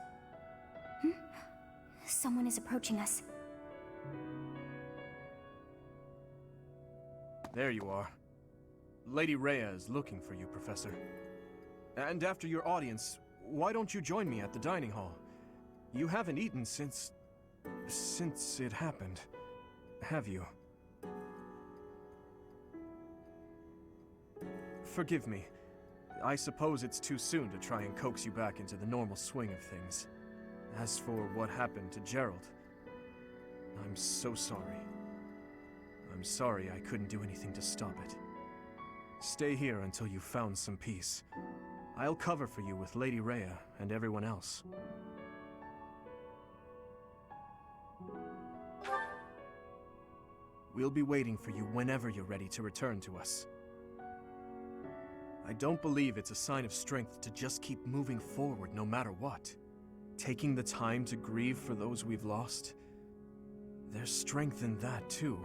Someone is approaching us. There you are. Lady Rhea is looking for you, Professor. And after your audience, why don't you join me at the dining hall? You haven't eaten since it happened, have you? Forgive me. I suppose it's too soon to try and coax you back into the normal swing of things. As for what happened to Gerald, I'm so sorry. I'm sorry I couldn't do anything to stop it. Stay here until you've found some peace. I'll cover for you with Lady Rhea and everyone else. We'll be waiting for you whenever you're ready to return to us. I don't believe it's a sign of strength to just keep moving forward no matter what. Taking the time to grieve for those we've lost. There's strength in that too.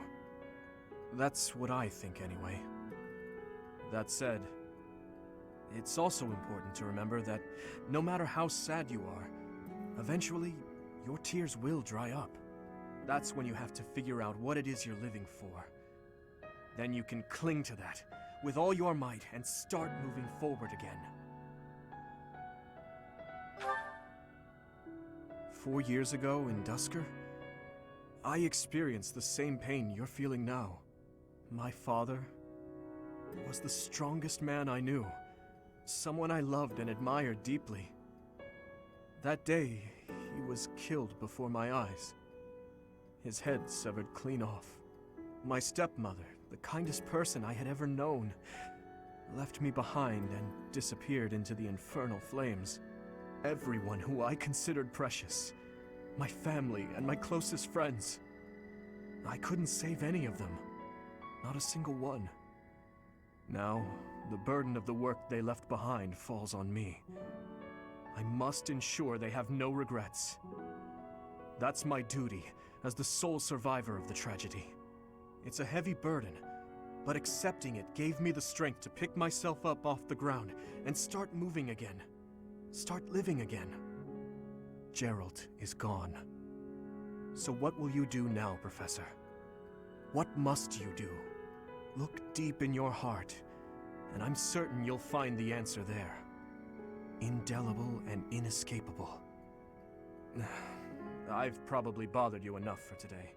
That's what I think anyway. That said, it's also important to remember that no matter how sad you are, eventually your tears will dry up. That's when you have to figure out what it is you're living for. Then you can cling to that with all your might and start moving forward again. 4 years ago in Dusker, I experienced the same pain you're feeling now. My father was the strongest man I knew, someone I loved and admired deeply. That day, he was killed before my eyes, his head severed clean off. My stepmother, the kindest person I had ever known, left me behind and disappeared into the infernal flames. Everyone who I considered precious, my family and my closest friends. I couldn't save any of them, not a single one. Now, the burden of the work they left behind falls on me. I must ensure they have no regrets. That's my duty as the sole survivor of the tragedy. It's a heavy burden, but accepting it gave me the strength to pick myself up off the ground and start moving again. Start living again. Gerald is gone. So what will you do now, Professor? What must you do? Look deep in your heart, and I'm certain you'll find the answer there. Indelible and inescapable. I've probably bothered you enough for today,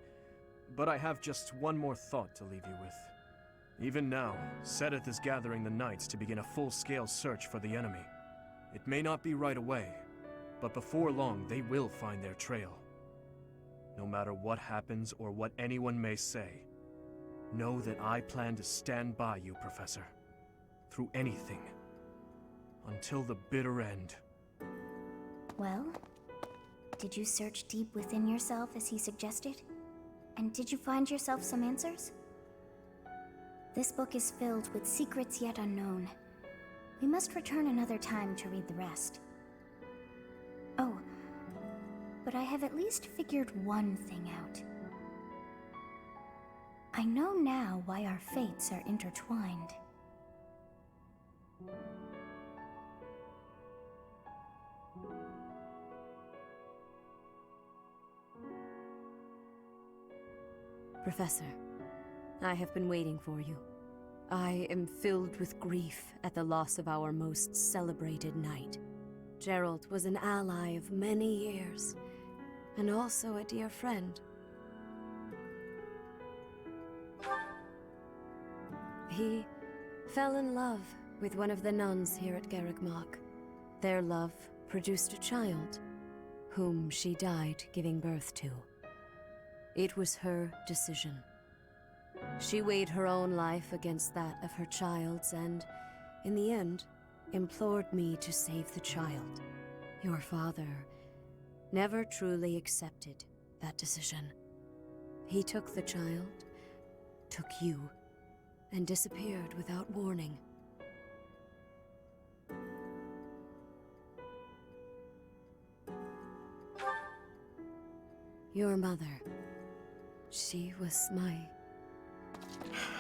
but I have just one more thought to leave you with. Even now, Sedith is gathering the knights to begin a full-scale search for the enemy. It may not be right away, but before long they will find their trail. No matter what happens or what anyone may say, know that I plan to stand by you, Professor. Through anything. Until the bitter end. Well, did you search deep within yourself as he suggested? And did you find yourself some answers? This book is filled with secrets yet unknown. We must return another time to read the rest. Oh, but I have at least figured one thing out. I know now why our fates are intertwined. Professor, I have been waiting for you. I am filled with grief at the loss of our most celebrated knight. Gerald was an ally of many years, and also a dear friend. He fell in love with one of the nuns here at Garreg-Mach. Their love produced a child, whom she died giving birth to. It was her decision. She weighed her own life against that of her child's and, in the end, implored me to save the child. Your father never truly accepted that decision. He took the child, took you, and disappeared without warning. Your mother, she was my...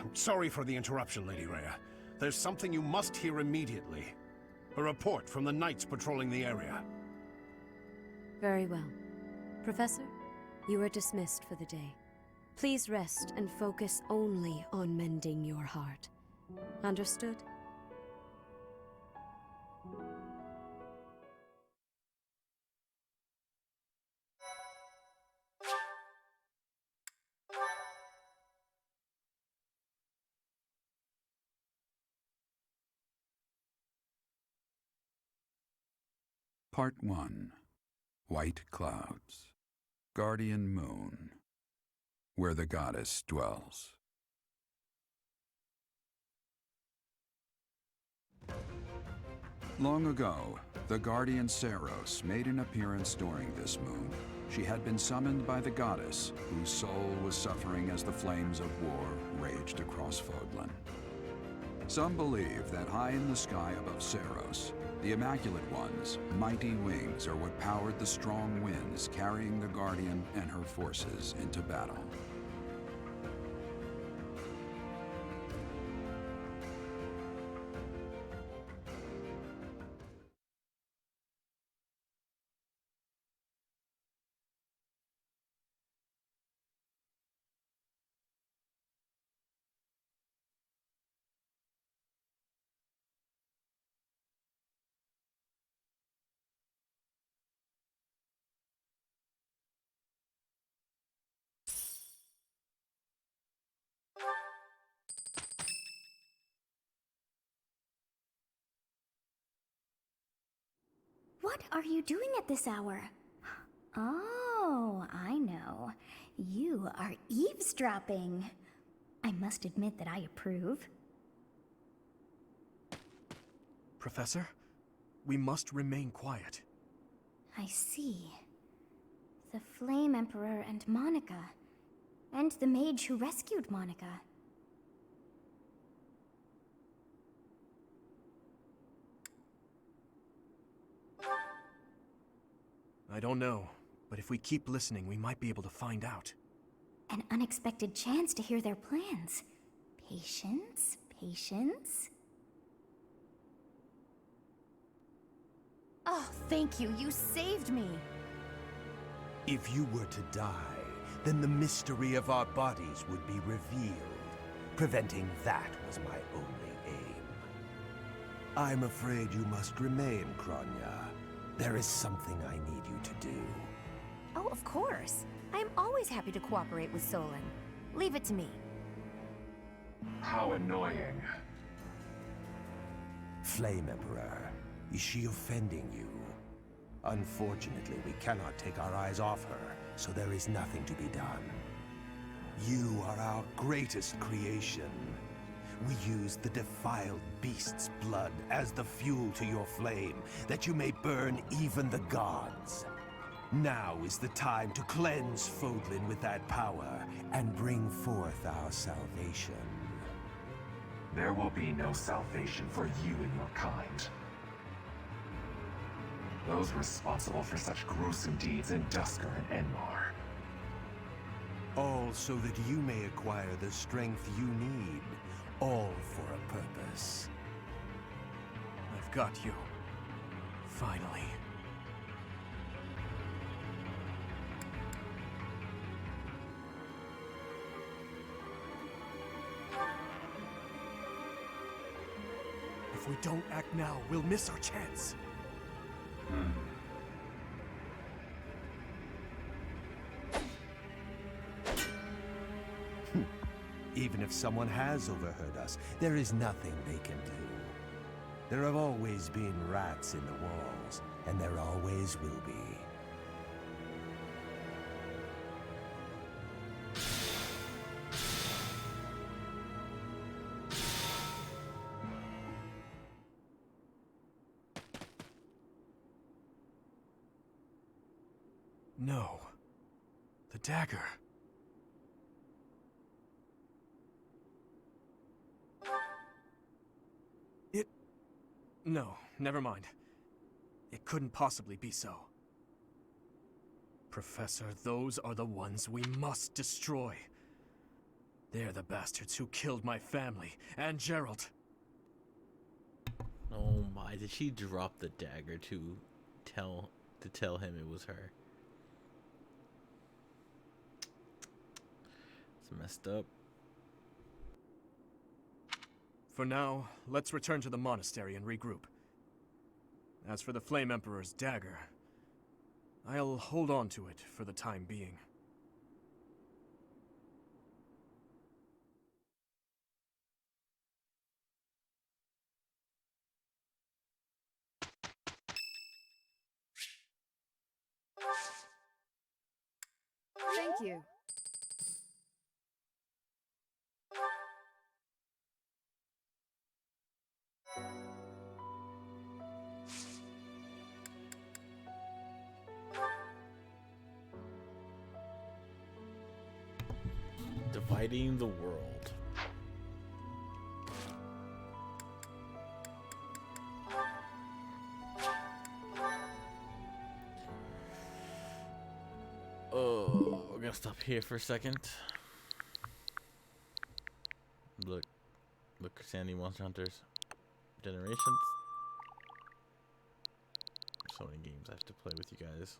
I'm sorry for the interruption, Lady Rhea. There's something you must hear immediately. A report from the knights patrolling the area. Very well. Professor, you are dismissed for the day. Please rest and focus only on mending your heart. Understood? Part 1. White Clouds. Guardian Moon. Where the goddess dwells. Long ago, the guardian Seros made an appearance during this moon. She had been summoned by the goddess, whose soul was suffering as the flames of war raged across Fodlan. Some believe that high in the sky above Seros, the Immaculate One's mighty wings are what powered the strong winds carrying the Guardian and her forces into battle. What are you doing at this hour? Oh, I know. You are eavesdropping. I must admit that I approve. Professor, we must remain quiet. I see. The Flame Emperor and Monica. And the mage who rescued Monica. I don't know, but if we keep listening, we might be able to find out. An unexpected chance to hear their plans. Patience, patience. Oh, thank you. You saved me. If you were to die, then the mystery of our bodies would be revealed. Preventing that was my only aim. I'm afraid you must remain, Kronya. There is something I need you to do. Oh, of course. I am always happy to cooperate with Solon. Leave it to me. How annoying. Flame Emperor, is she offending you? Unfortunately, we cannot take our eyes off her, so there is nothing to be done. You are our greatest creation. We use the defiled beast's blood as the fuel to your flame, that you may burn even the gods. Now is the time to cleanse Fodlan with that power and bring forth our salvation. There will be no salvation for you and your kind. Those responsible for such gruesome deeds in Dusker and Enmar. All so that you may acquire the strength you need. All for a purpose. I've got you. Finally. If we don't act now, we'll miss our chance. Even if someone has overheard us, there is nothing they can do. There have always been rats in the walls, and there always will be. No. The dagger. No, never mind. It couldn't possibly be so. Professor, those are the ones we must destroy. They're the bastards who killed my family and Gerald. Oh my, did she drop the dagger to tell him it was her? It's messed up. For now, let's return to the monastery and regroup. As for the Flame Emperor's dagger, I'll hold on to it for the time being. Thank you. Dividing the world. Oh, we're gonna stop here for a second. Look, Sandy Monster Hunters Generations. So many games I have to play with you guys.